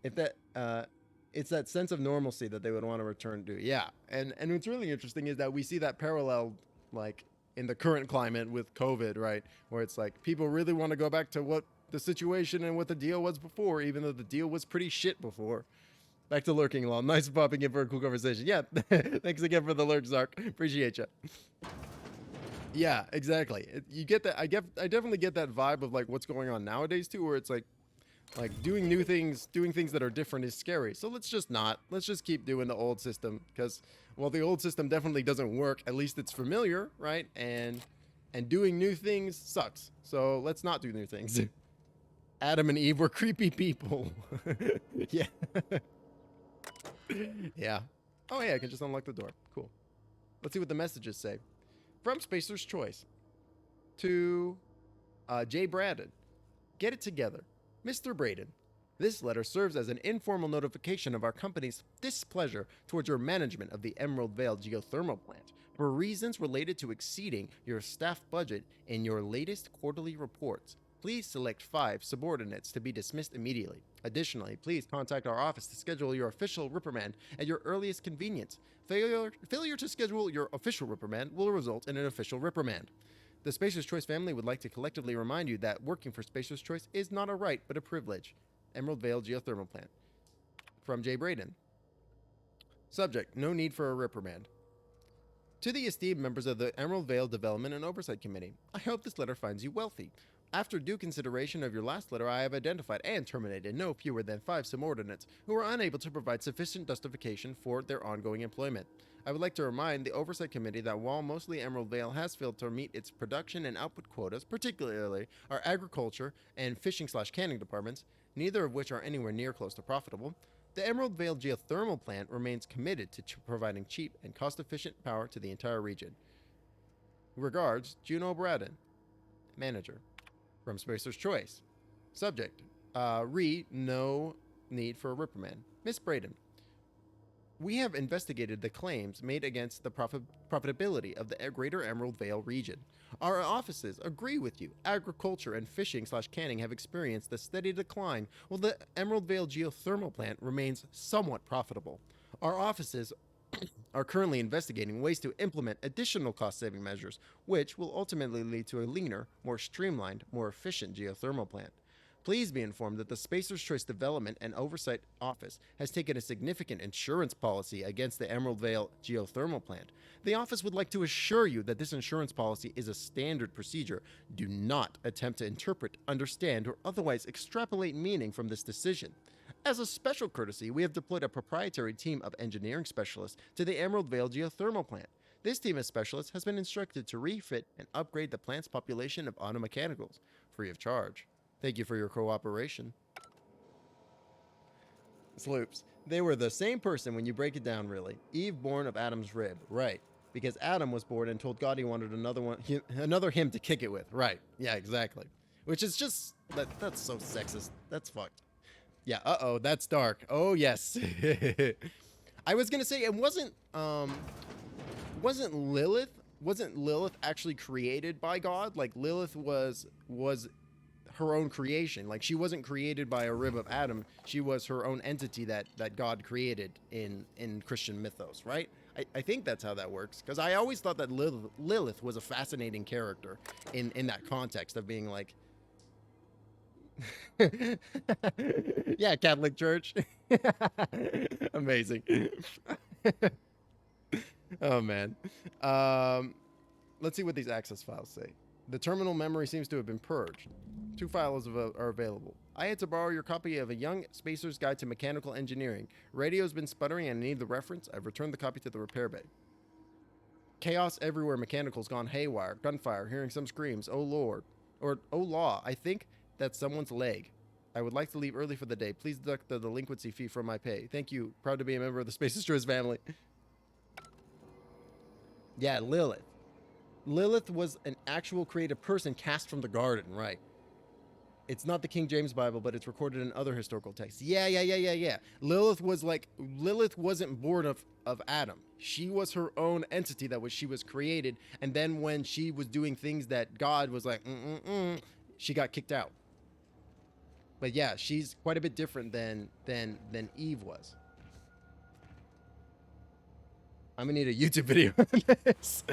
If that, it's that sense of normalcy that they would want to return to. Yeah, and what's really interesting is that we see that paralleled, like, in the current climate with COVID, right? Where it's like people really want to go back to what the situation and what the deal was before, even though the deal was pretty shit before. Back to Lurking Law. Nice popping in for a cool conversation. Yeah, thanks again for the lurk, Zark. Appreciate you. Yeah, exactly. You get that. I definitely get that vibe of like what's going on nowadays too, where it's like doing new things, doing things that are different is scary. So let's just keep doing the old system, because well, the old system definitely doesn't work. At least it's familiar, right? And doing new things sucks. So let's not do new things. Adam and Eve were creepy people. Yeah. Yeah. Oh yeah, I can just unlock the door. Cool. Let's see what the messages say. From Spacer's Choice to Jay Braden. Get it together. Mr. Braden, this letter serves as an informal notification of our company's displeasure towards your management of the Emerald Vale geothermal plant for reasons related to exceeding your staff budget in your latest quarterly reports. Please select 5 subordinates to be dismissed immediately. Additionally, please contact our office to schedule your official reprimand at your earliest convenience. Failure to schedule your official reprimand will result in an official reprimand. The Spacer's Choice family would like to collectively remind you that working for Spacer's Choice is not a right, but a privilege. Emerald Vale Geothermal Plant. From Jay Braden. Subject: no need for a reprimand. To the esteemed members of the Emerald Vale Development and Oversight Committee, I hope this letter finds you wealthy. After due consideration of your last letter, I have identified and terminated no fewer than 5 subordinates who are unable to provide sufficient justification for their ongoing employment. I would like to remind the Oversight Committee that while mostly Emerald Vale has failed to meet its production and output quotas, particularly our agriculture and fishing/canning departments, neither of which are anywhere near close to profitable, the Emerald Vale Geothermal Plant remains committed to providing cheap and cost-efficient power to the entire region. Regards, Juno Braden, Manager. From Spacer's Choice. Subject: no need for a reprimand. Miss Braden, we have investigated the claims made against the profitability of the Greater Emerald Vale region. Our offices agree with you. Agriculture and fishing/canning have experienced a steady decline, while the Emerald Vale geothermal plant remains somewhat profitable. Our offices are currently investigating ways to implement additional cost-saving measures, which will ultimately lead to a leaner, more streamlined, more efficient geothermal plant. Please be informed that the Spacer's Choice Development and Oversight Office has taken a significant insurance policy against the Emerald Vale geothermal plant. The office would like to assure you that this insurance policy is a standard procedure. Do not attempt to interpret, understand, or otherwise extrapolate meaning from this decision. As a special courtesy, we have deployed a proprietary team of engineering specialists to the Emerald Vale geothermal plant. This team of specialists has been instructed to refit and upgrade the plant's population of automechanicals, free of charge. Thank you for your cooperation. Sloops. They were the same person when you break it down, really. Eve born of Adam's rib. Right. Because Adam was born and told God he wanted another him to kick it with. Right. Yeah, exactly. Which is just... That's so sexist. That's fucked. Yeah, uh-oh, that's dark. Oh, yes. I was gonna say, it wasn't Lilith actually created by God? Like, Lilith was her own creation. Like, she wasn't created by a rib of Adam. She was her own entity that God created in Christian mythos, right? I think that's how that works. Because I always thought that Lilith was a fascinating character in that context of being like, yeah, Catholic Church. Amazing. Oh man. Let's see what these access files say. The terminal memory seems to have been purged. 2 files are available. I had to borrow your copy of A Young Spacer's Guide to Mechanical Engineering. Radio's been sputtering and I need the reference. I've returned the copy to the repair bay. Chaos everywhere, mechanicals gone haywire, gunfire, hearing some screams, oh lord. Or, oh law, I think that's someone's leg. I would like to leave early for the day. Please deduct the delinquency fee from my pay. Thank you. Proud to be a member of the Space Destroyers family. Yeah, Lilith. Lilith was an actual created person cast from the garden, right? It's not the King James Bible, but it's recorded in other historical texts. Yeah. Lilith wasn't born of Adam. She was her own entity she was created. And then when she was doing things that God was like, she got kicked out. But yeah, she's quite a bit different than Eve was. I'm gonna need a YouTube video on this.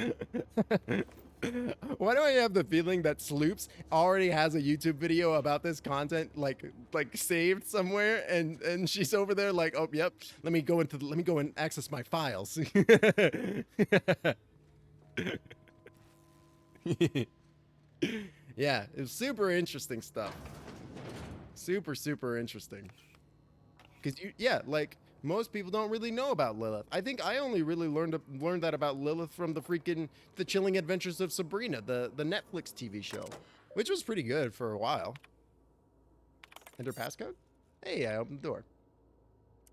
Why do I have the feeling that Sloops already has a YouTube video about this content like saved somewhere, and she's over there like, oh yep, let me go and access my files. Yeah, it's super interesting stuff. Super interesting. Because most people don't really know about Lilith. I think I only really learned that about Lilith from the Chilling Adventures of Sabrina, the Netflix TV show, which was pretty good for a while. Enter passcode? Hey, I opened the door.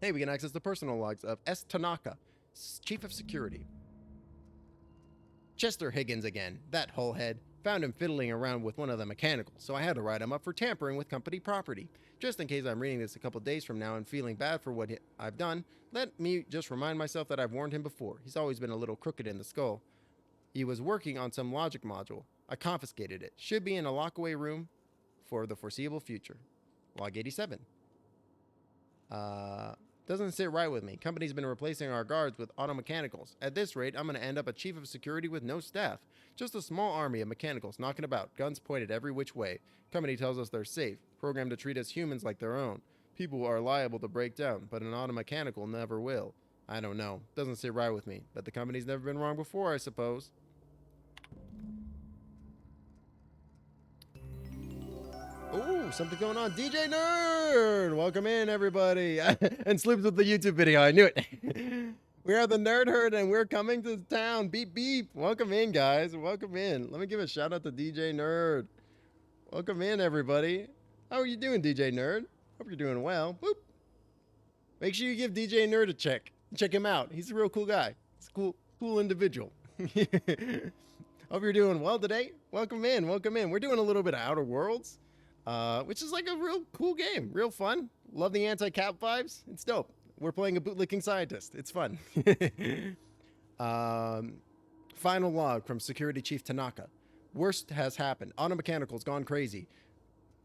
Hey, we can access the personal logs of S. Tanaka, Chief of Security. Chester Higgins again, that hullhead. Found him fiddling around with one of the mechanicals, so I had to write him up for tampering with company property. Just in case I'm reading this a couple days from now and feeling bad for what I've done, let me just remind myself that I've warned him before. He's always been a little crooked in the skull. He was working on some logic module. I confiscated it. Should be in a lockaway room for the foreseeable future. Log 87. Doesn't sit right with me. Company's been replacing our guards with auto mechanicals. At this rate, I'm going to end up a chief of security with no staff. Just a small army of mechanicals knocking about, guns pointed every which way. Company tells us they're safe, programmed to treat us humans like their own. People are liable to break down, but an auto mechanical never will. I don't know. Doesn't sit right with me, but the company's never been wrong before, I suppose. Ooh, something going on. DJ Nerd! Welcome in, everybody. And Sloops with the YouTube video. I knew it. We are the Nerd Herd, and we're coming to town. Beep, beep. Welcome in, guys. Welcome in. Let me give a shout out to DJ Nerd. Welcome in, everybody. How are you doing, DJ Nerd? Hope you're doing well. Whoop. Make sure you give DJ Nerd a check. Check him out. He's a real cool guy. He's a cool individual. Hope you're doing well today. Welcome in. Welcome in. We're doing a little bit of Outer Worlds. Which is like a real cool game, real fun. Love the anti-cap vibes. It's dope. We're playing a bootlicking scientist. It's fun. Final log from Security Chief Tanaka. Worst has happened. Auto mechanical's gone crazy.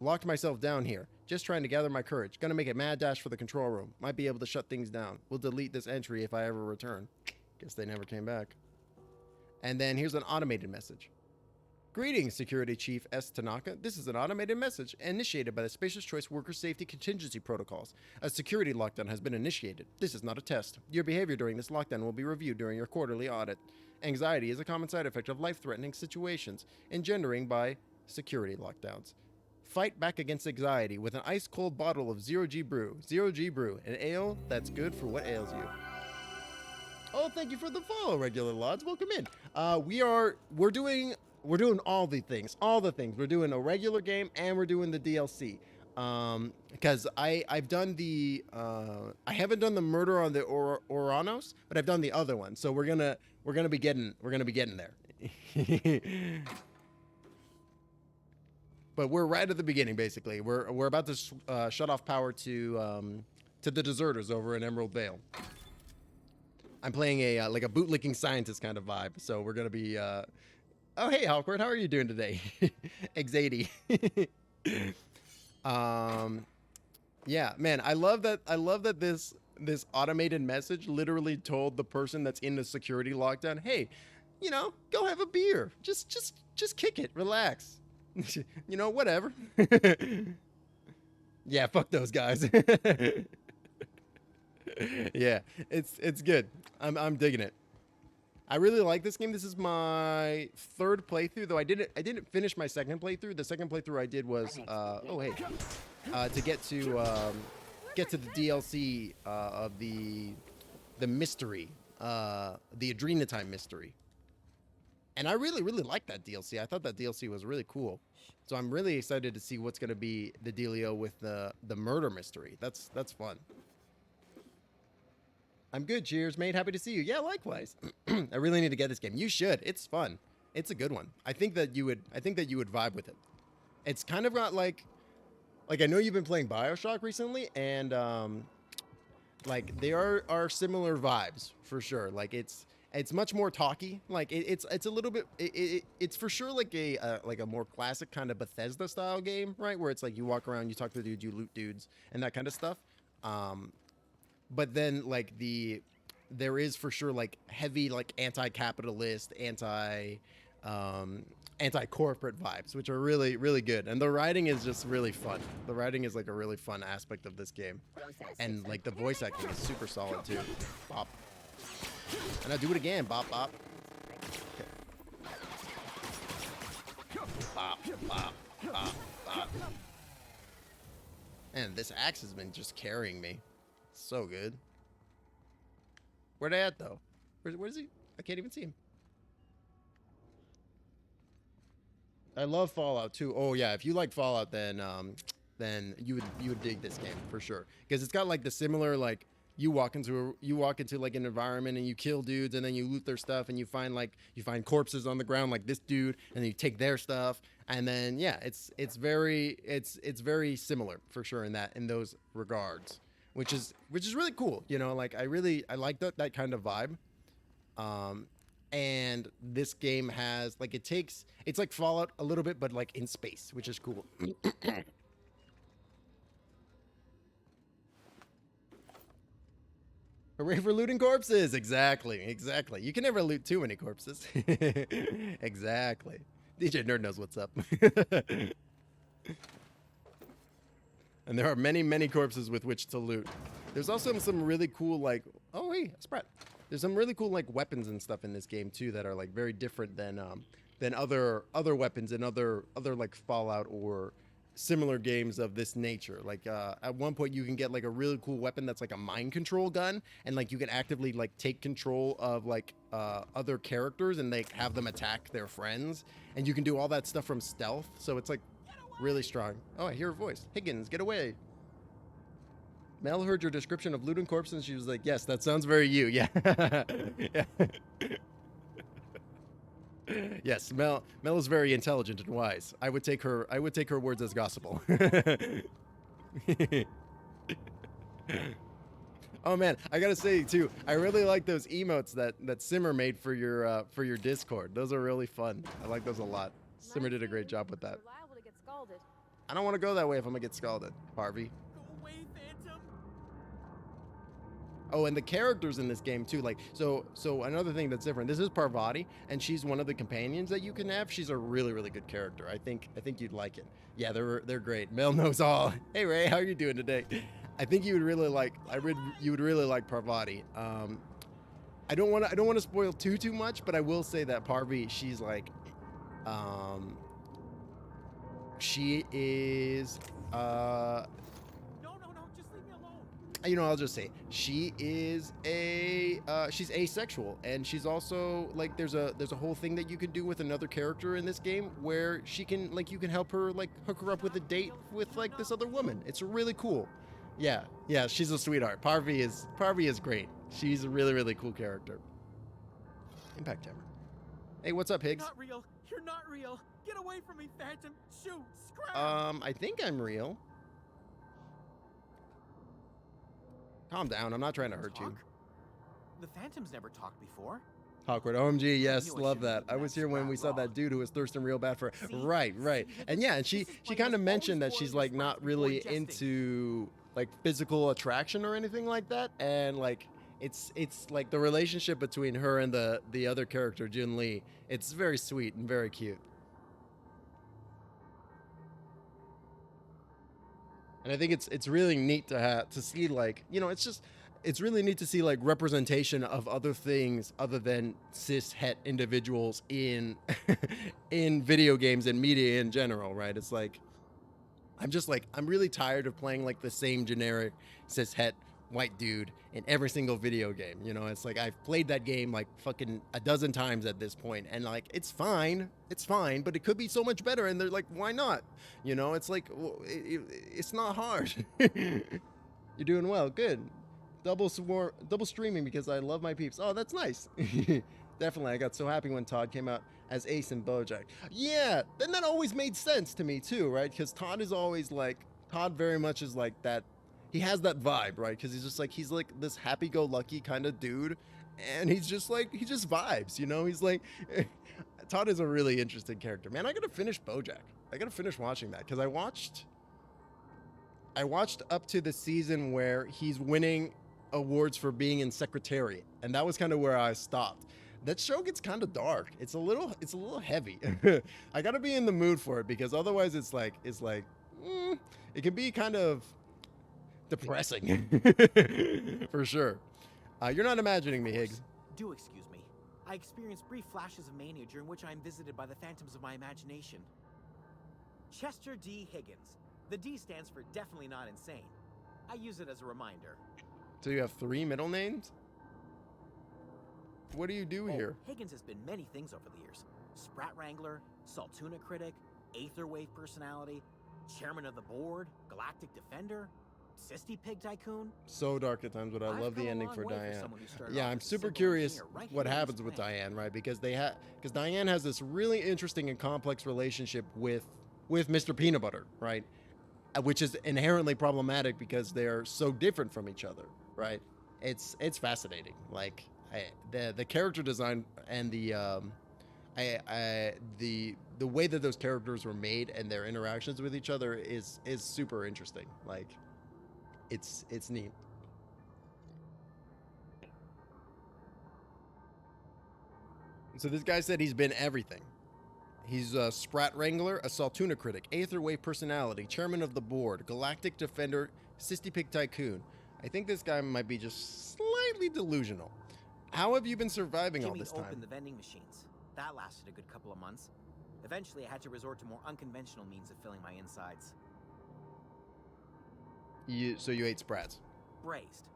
Locked myself down here. Just trying to gather my courage. Gonna make a mad dash for the control room. Might be able to shut things down. We'll delete this entry if I ever return. Guess they never came back. And then here's an automated message. Greetings, Security Chief S. Tanaka. This is an automated message initiated by the Spacious Choice Worker Safety Contingency Protocols. A security lockdown has been initiated. This is not a test. Your behavior during this lockdown will be reviewed during your quarterly audit. Anxiety is a common side effect of life-threatening situations, engendering by security lockdowns. Fight back against anxiety with an ice-cold bottle of Zero G Brew. Zero G Brew, an ale that's good for what ails you. Oh, thank you for the follow, regular lads. Welcome in. We're doing all the things. We're doing a regular game and we're doing the DLC. Because I've done the I haven't done the murder on the Oranos, but I've done the other one. So we're gonna be getting there. But we're right at the beginning, basically. We're about to shut off power to the deserters over in Emerald Vale. I'm playing a like a bootlicking scientist kind of vibe. So we're gonna be oh, hey, Hawkward, how are you doing today? X80. Yeah, man, I love that this automated message literally told the person that's in the security lockdown, hey, go have a beer. Just kick it. Relax. Whatever. Yeah, fuck those guys. Yeah, it's good. I'm digging it. I really like this game. This is my third playthrough, though I didn't finish my second playthrough. The second playthrough I did was to get to the DLC of the mystery, the Adrenatime mystery. And I really, really liked that DLC. I thought that DLC was really cool. So I'm really excited to see what's going to be the dealio with the murder mystery. That's fun. I'm good. Cheers, mate. Happy to see you. Yeah, likewise. I really need to get this game. You should. It's fun. It's a good one. I think that you would vibe with it. It's kind of got like I know you've been playing BioShock recently, and like they are similar vibes for sure. Like it's much more talky. Like it's a little bit. It's for sure like a more classic kind of Bethesda style game, right? Where it's like you walk around, you talk to dudes, you loot dudes, and that kind of stuff. But then like there is for sure like heavy like anti-capitalist, anti-corporate vibes, which are really, really good. And the writing is just really fun. The writing is like a really fun aspect of this game. And like the voice acting is super solid too. Bop. And I do it again. Bop, bop. Okay. Bop, bop, bop, bop. And this axe has been just carrying me. So good. Where'd I at though? Where's he? I can't even see him. I love Fallout too. Oh yeah, if you like Fallout, then you would dig this game for sure, because it's got like the similar like you walk into like an environment and you kill dudes and then you loot their stuff and you find corpses on the ground like this dude and then you take their stuff, and then yeah, it's very similar for sure in those regards, which is really cool. You know, like I like that kind of vibe. And this game has like it's like Fallout a little bit, but like in space, which is cool. Hooray for looting corpses! Exactly. You can never loot too many corpses. Exactly. DJ Nerd knows what's up. And there are many, many corpses with which to loot. There's also some really cool like, oh hey, a Sprat. There's some really cool like weapons and stuff in this game too that are like very different than other weapons in other like Fallout or similar games of this nature. Like at one point you can get like a really cool weapon that's like a mind control gun, and like you can actively like take control of like other characters and like have them attack their friends, and you can do all that stuff from stealth. So it's like really strong. Oh, I hear a voice. Higgins, get away. Mel heard your description of looting corpses and she was like, yes, that sounds very you. Yeah. Yeah. Yes, Mel is very intelligent and wise. I would take her words as gospel. Oh man, I gotta say too, I really like those emotes that Simmer made for your Discord. Those are really fun. I like those a lot. Simmer did a great job with that. I don't want to go that way if I'm gonna get scalded, Harvey. Oh, and the characters in this game too, like so another thing that's different. This is Parvati, and she's one of the companions that you can have. She's a really, really good character. I think you'd like it. Yeah, they're great. Mel knows all. Hey Ray, how are you doing today? I think you would really like Parvati. I don't want to spoil too much, but I will say that Parvati, she's like she is I'll just say she is she's asexual, and she's also like there's a whole thing that you can do with another character in this game where she can like you can help her like hook her up with a date with like this other woman. It's really cool. Yeah, she's a sweetheart. Parvati is great. She's a really, really cool character. Impact Hammer. Hey, what's up, Higgs? You're not real. Get away from me, Phantom. Shoot, scrap. I think I'm real. Calm down. I'm not trying to hurt you. The Phantom's never talked before. Awkward. OMG, yes, love that. I was here when we saw that dude who was thirsting real bad for. Right. And yeah, and she kind of mentioned that she's like not really into like physical attraction or anything like that, and like it's like the relationship between her and the other character Jun Lee. It's very sweet and very cute. And I think it's really neat to see like, you know, it's really neat to see like representation of other things other than cis het individuals in in video games and media in general, right? It's like I'm really tired of playing like the same generic cis het white dude in every single video game. You know, it's like I've played that game like fucking a dozen times at this point, and like it's fine, but it could be so much better. And they're like, why not? You know, it's like it's not hard. You're doing well, good. Double streaming because I love my peeps. Oh, that's nice. Definitely, I got so happy when Todd came out as Ace in BoJack. Yeah, then that always made sense to me too, right? Because Todd very much is like that. He has that vibe, right? Because he's like this happy-go-lucky kind of dude, and he just vibes, you know? He's like, Todd is a really interesting character. Man, I gotta finish BoJack. I gotta finish watching that because I watched up to the season where he's winning awards for being in Secretariat, and that was kind of where I stopped. That show gets kind of dark. It's a little heavy. I gotta be in the mood for it because otherwise it can be kind of depressing. For sure. You're not imagining me, Higgs. Do excuse me. I experience brief flashes of mania during which I am visited by the phantoms of my imagination. Chester D. Higgins. The D stands for definitely not insane. I use it as a reminder. So you have 3 middle names? What do you do here? Higgins has been many things over the years. Sprat Wrangler, Saltuna Critic, Aetherwave Personality, Chairman of the Board, Galactic Defender, Sisty Pig Tycoon. So dark at times, but I love the ending for Diane. Yeah, I'm super curious what happens with Diane, right? Because Diane has this really interesting and complex relationship with Mr. Peanut Butter, right? Which is inherently problematic because they're so different from each other, right? It's fascinating. Like the character design and the way that those characters were made and their interactions with each other is super interesting. Like it's neat. So this guy said he's been everything. He's a Sprat Wrangler, a Saltuna Critic, Aetherwave Personality, Chairman of the Board, Galactic Defender, Sisty Pig Tycoon. I think this guy might be just slightly delusional. How have you been surviving all this time? Opened the vending machines. That lasted a good couple of months. Eventually, I had to resort to more unconventional means of filling my insides. So you ate sprats? Braised,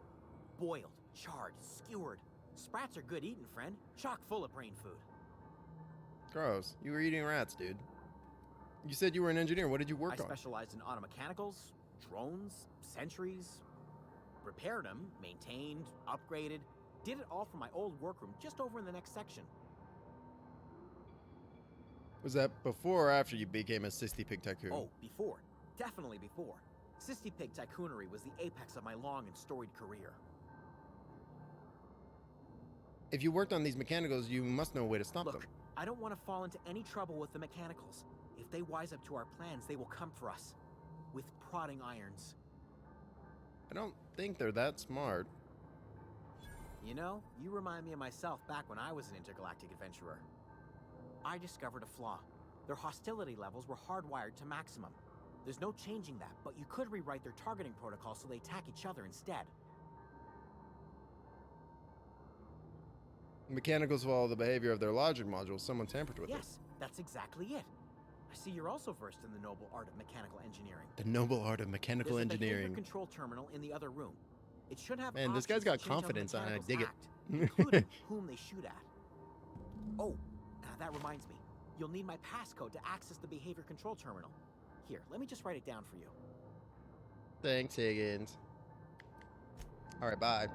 boiled, charred, skewered. Sprats are good eating, friend. Chock full of brain food. Gross. You were eating rats, dude. You said you were an engineer. What did you work on? I specialized in automechanicals, drones, sentries. Repaired them, maintained, upgraded. Did it all from my old workroom just over in the next section. Was that before or after you became a Sisty Pig Tycoon? Oh, before. Definitely before. Sisty Pig Tycoonery was the apex of my long and storied career. If you worked on these mechanicals, you must know a way to stop them. I don't want to fall into any trouble with the mechanicals. If they wise up to our plans, they will come for us. With prodding irons. I don't think they're that smart. You know, you remind me of myself back when I was an intergalactic adventurer. I discovered a flaw. Their hostility levels were hardwired to maximum. There's no changing that, but you could rewrite their targeting protocol so they attack each other instead. Mechanicals follow the behavior of their logic modules. Someone tampered with it. Yes, that's exactly it. I see you're also versed in the noble art of mechanical engineering. The noble art of mechanical engineering. There's a control terminal in the other room. It should have. Man, this guy's got confidence, and I dig it. Including whom they shoot at. Oh, that reminds me. You'll need my passcode to access the behavior control terminal. Here, let me just write it down for you. Thanks, Higgins. All right, bye.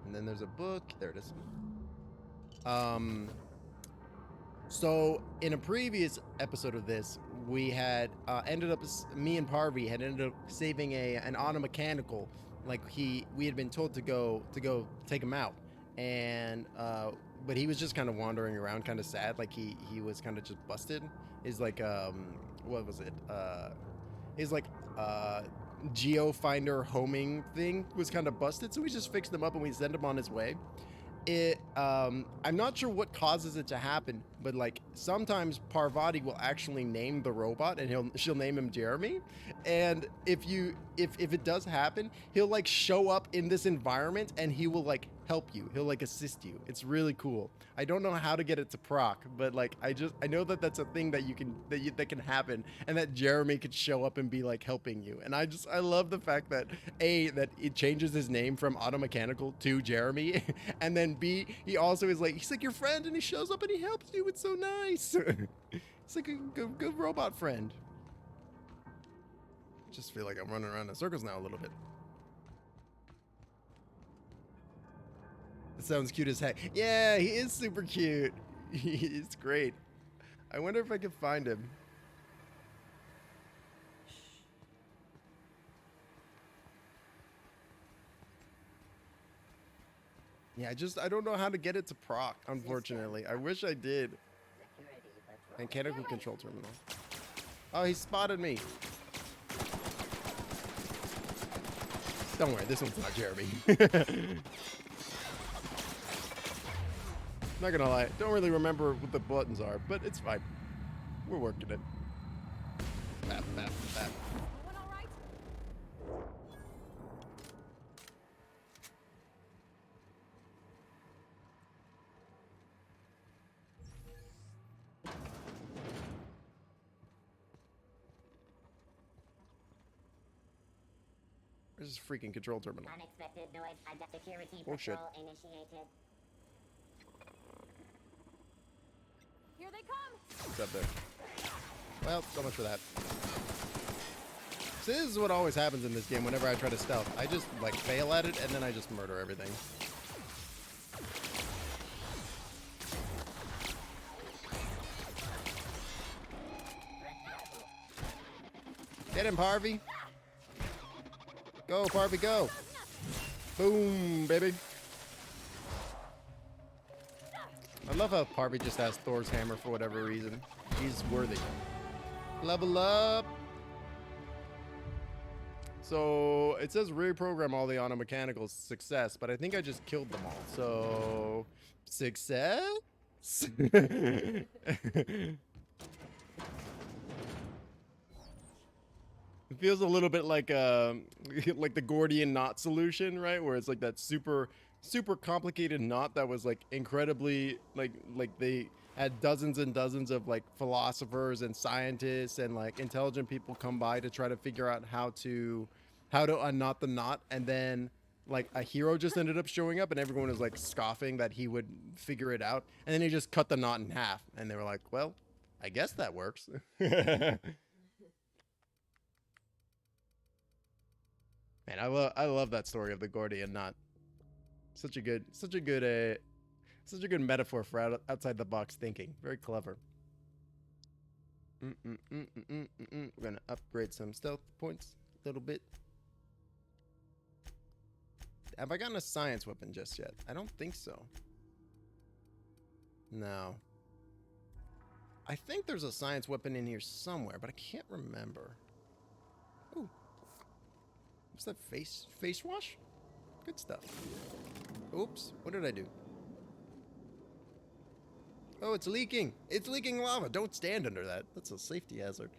And then there's a book. There it is. So in a previous episode of this, we had ended up, me and Parvy had ended up saving an automechanical. Like we had been told to go take him out, and but he was just kind of wandering around, kind of sad. Like he was kind of just busted. His like what was it? His like geofinder homing thing was kind of busted, so we just fixed him up and we sent him on his way. I'm not sure what causes it to happen, but like sometimes Parvati will actually name the robot and she'll name him Jeremy. And if it does happen, he'll like show up in this environment and he will like help you. He'll like assist you. It's really cool. I don't know how to get it to proc, but like I know that that's a thing that that can happen, and that Jeremy could show up and be like helping you. And I love the fact that that it changes his name from Auto Mechanical to Jeremy, and then B, he also is like, he's like your friend, and he shows up and he helps you. It's so nice. It's like a good robot friend. Just feel like I'm running around in circles now a little bit. It sounds cute as heck. Yeah, he is super cute. He's great. I wonder if I can find him. Yeah, I don't know how to get it to proc, unfortunately. I wish I did. Mechanical control terminal. Oh, he spotted me. Don't worry, this one's not Jeremy. Not gonna lie, don't really remember what the buttons are, but it's fine. We're working it. Bap, bap, bap. Where's this freaking control terminal? Unexpected noise at the security Oh, shit. patrol initiated. Here they come! What's up there? Well, so much for that. So this is what always happens in this game whenever I try to stealth. I just, like, fail at it, and then I just murder everything. Get him, Harvey! Go, Harvey, go! Boom, baby! I love how Harvey just has Thor's hammer for whatever reason. He's worthy. Level up! So, it says reprogram all the auto mechanicals. Success, but I think I just killed them all. So, success? It feels a little bit like like the Gordian knot solution, right? Where it's like that super complicated knot that was like incredibly like they had dozens and dozens of like philosophers and scientists and like intelligent people come by to try to figure out how to unknot the knot, and then like a hero just ended up showing up and everyone was like scoffing that he would figure it out, and then he just cut the knot in half and they were like, well, I guess that works. Man, I love that story of the Gordian knot. Such a good metaphor for outside the box thinking. Very clever. We're gonna upgrade some stealth points a little bit. Have I gotten a science weapon just yet? I don't think so. No. I think there's a science weapon in here somewhere, but I can't remember. Ooh. What's that, face wash? Good stuff. Oops, what did I do? Oh, it's leaking. It's leaking lava. Don't stand under that. That's a safety hazard.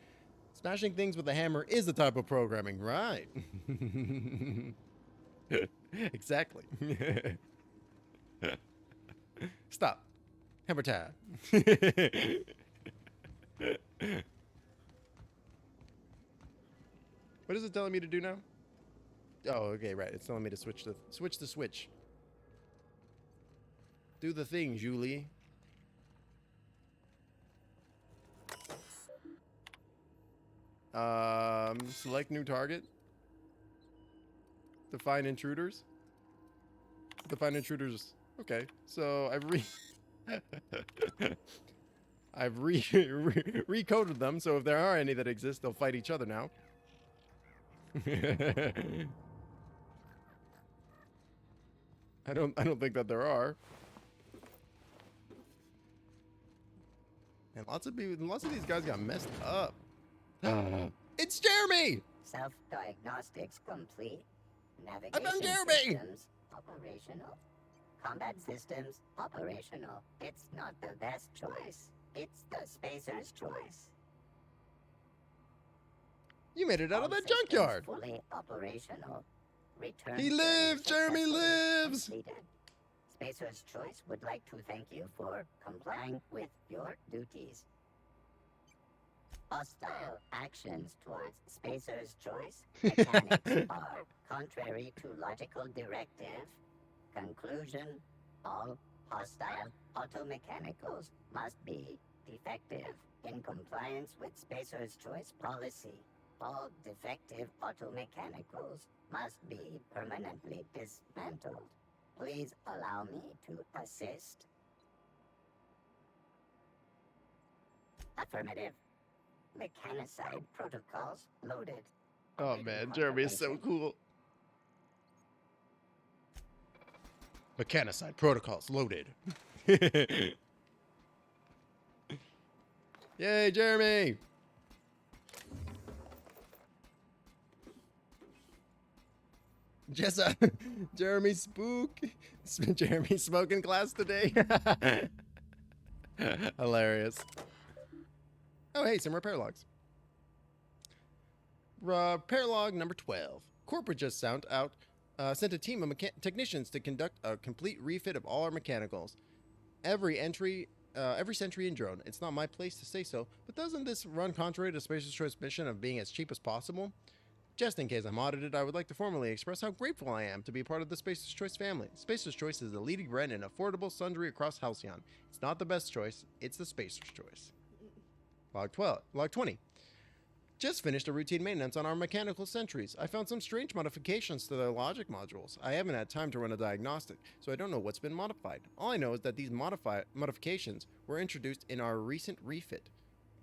Smashing things with a hammer is the type of programming, right? Exactly. Stop. Hammer time. What is it telling me to do now? Oh, okay, right. It's telling me to switch the switch. Do the thing, Julie. Select new target. Define intruders. Define intruders. Okay, so I've recoded them, so if there are any that exist, they'll fight each other now. I don't think that there are. And lots of these guys got messed up. It's Jeremy! Self-diagnostics complete. I'm Navigation Jeremy! systems operational. Combat systems operational. It's not the best choice. It's the Spacer's choice. You made it out of All that systems junkyard. Fully operational. Return He journey lives! Jeremy successfully lives! completed. Spacer's Choice would like to thank you for complying with your duties. Hostile actions towards Spacer's Choice mechanics are contrary to logical directive. Conclusion: all hostile automechanicals must be defective in compliance with Spacer's Choice policy. All defective automechanicals must be permanently dismantled. Please allow me to assist. Affirmative. Mechanicide protocols loaded. Oh man, Jeremy is so cool. Mechanicide protocols loaded. Yay, Jeremy! Jessa, Jeremy spook. Jeremy smoking class today. Hilarious. Oh, hey, some repair logs. Repair log number 12. Corporate just sent a team of technicians to conduct a complete refit of all our mechanicals. Every sentry in drone. It's not my place to say so, but doesn't this run contrary to Spacer's Choice mission of being as cheap as possible? Just in case I'm audited, I would like to formally express how grateful I am to be part of the Spacer's Choice family. Spacer's Choice is the leading brand in affordable sundry across Halcyon. It's not the best choice, it's the Spacer's Choice. Log 20. Just finished a routine maintenance on our mechanical sentries. I found some strange modifications to their logic modules. I haven't had time to run a diagnostic, so I don't know what's been modified. All I know is that these modifications were introduced in our recent refit.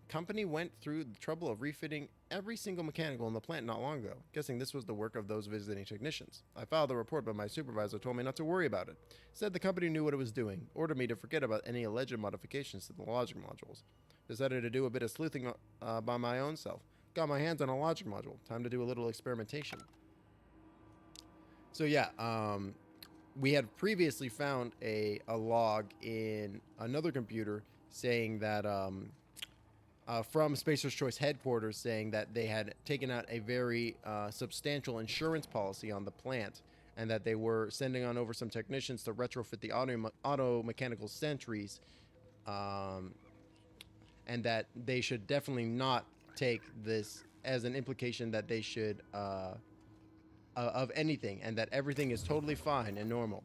Company went through the trouble of refitting every single mechanical in the plant not long ago. Guessing this was the work of those visiting technicians. I filed the report, but my supervisor told me not to worry about it. Said the company knew what it was doing. Ordered me to forget about any alleged modifications to the logic modules. Decided to do a bit of sleuthing by my own self. Got my hands on a logic module. Time to do a little experimentation. So yeah, we had previously found a log in another computer saying that from Spacer's Choice headquarters saying that they had taken out a very substantial insurance policy on the plant and that they were sending on over some technicians to retrofit the auto mechanical sentries, and that they should definitely not take this as an implication that they should of anything, and that everything is totally fine and normal.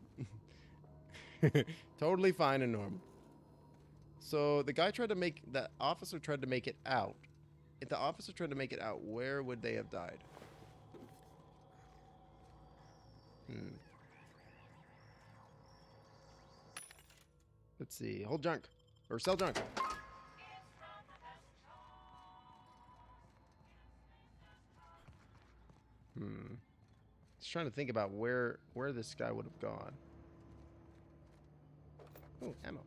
Totally fine and normal. So the officer tried to make it out. If the officer tried to make it out, where would they have died? Let's see. Hold junk. Or sell junk. Just trying to think about where this guy would have gone. Oh, ammo.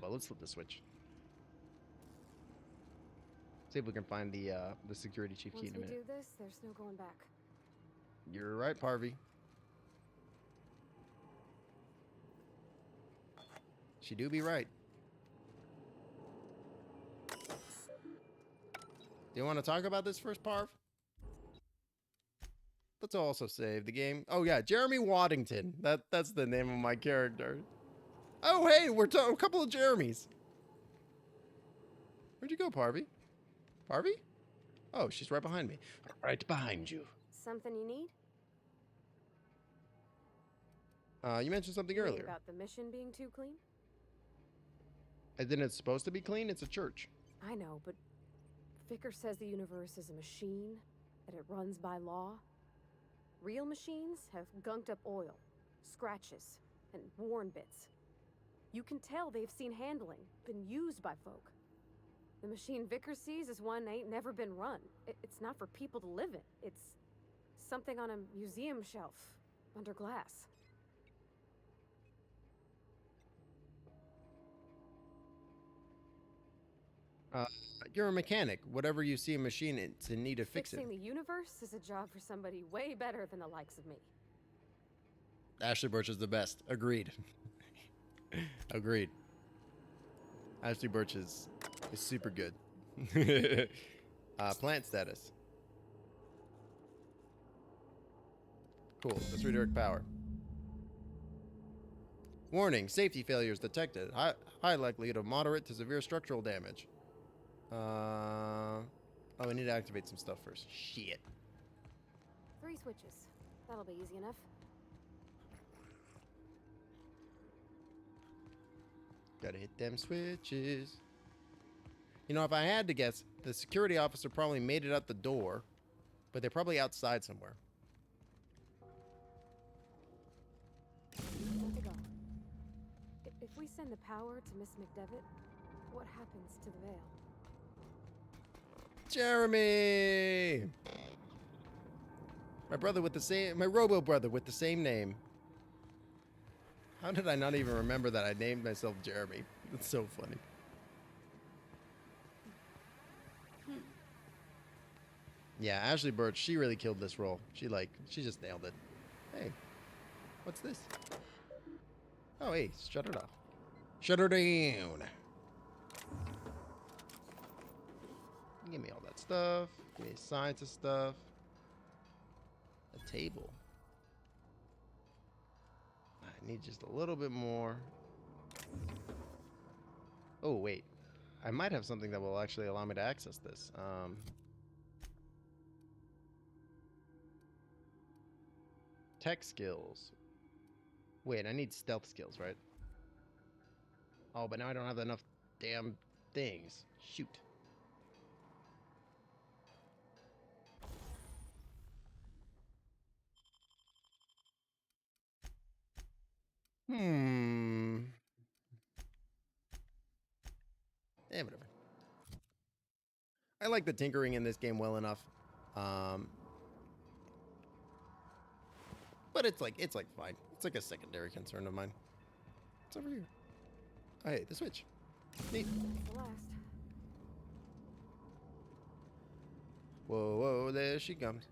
But let's flip the switch. See if we can find the security chief key in a minute. Once we do this, there's no going back. You're right, Parvy. She do be right. Do you want to talk about this first, Parv? Let's also save the game. Oh yeah, Jeremy Waddington. That's the name of my character. Oh hey, we're a couple of Jeremys. Where'd you go, Parvy? Parvy? Oh, she's right behind me. Right behind you. Something you need? You mentioned something earlier. About the mission being too clean? And then it's supposed to be clean? It's a church. I know, but Vicker says the universe is a machine, that it runs by law. Real machines have gunked up oil, scratches, and worn bits. You can tell they've seen handling, been used by folk. The machine Vicker sees is one ain't never been run. It's not for people to live in. It's something on a museum shelf, under glass. You're a mechanic. Whatever you see a machine, it's in need of fixing. Fixing the universe is a job for somebody way better than the likes of me. Ashley Birch is the best. Agreed. Agreed. Ashley Birch is super good. Plant status. Cool. Let's redirect power. Warning, safety failures detected. High likelihood of moderate to severe structural damage. Oh, we need to activate some stuff first. Shit. 3 switches. That'll be easy enough. Gotta hit them switches. You know, if I had to guess, the security officer probably made it out the door, but they're probably outside somewhere. Where'd they go? If we send the power to Miss McDevitt, what happens to the veil? Jeremy! My robo brother with the same name. How did I not even remember that I named myself Jeremy? That's so funny. Yeah, Ashley Birch, she really killed this role. She just nailed it. Hey, what's this? Oh, hey, shut it off. Shut her down. Give me all that stuff. Give me scientist stuff. A table. I need just a little bit more. Oh, wait. I might have something that will actually allow me to access this. Tech skills. Wait, I need stealth skills, right? Oh, but now I don't have enough damn things. Shoot. Whatever. I like the tinkering in this game well enough. But it's like fine. It's like a secondary concern of mine. What's over here? Oh, hey, the switch. Neat. The last. Whoa, whoa, there she comes.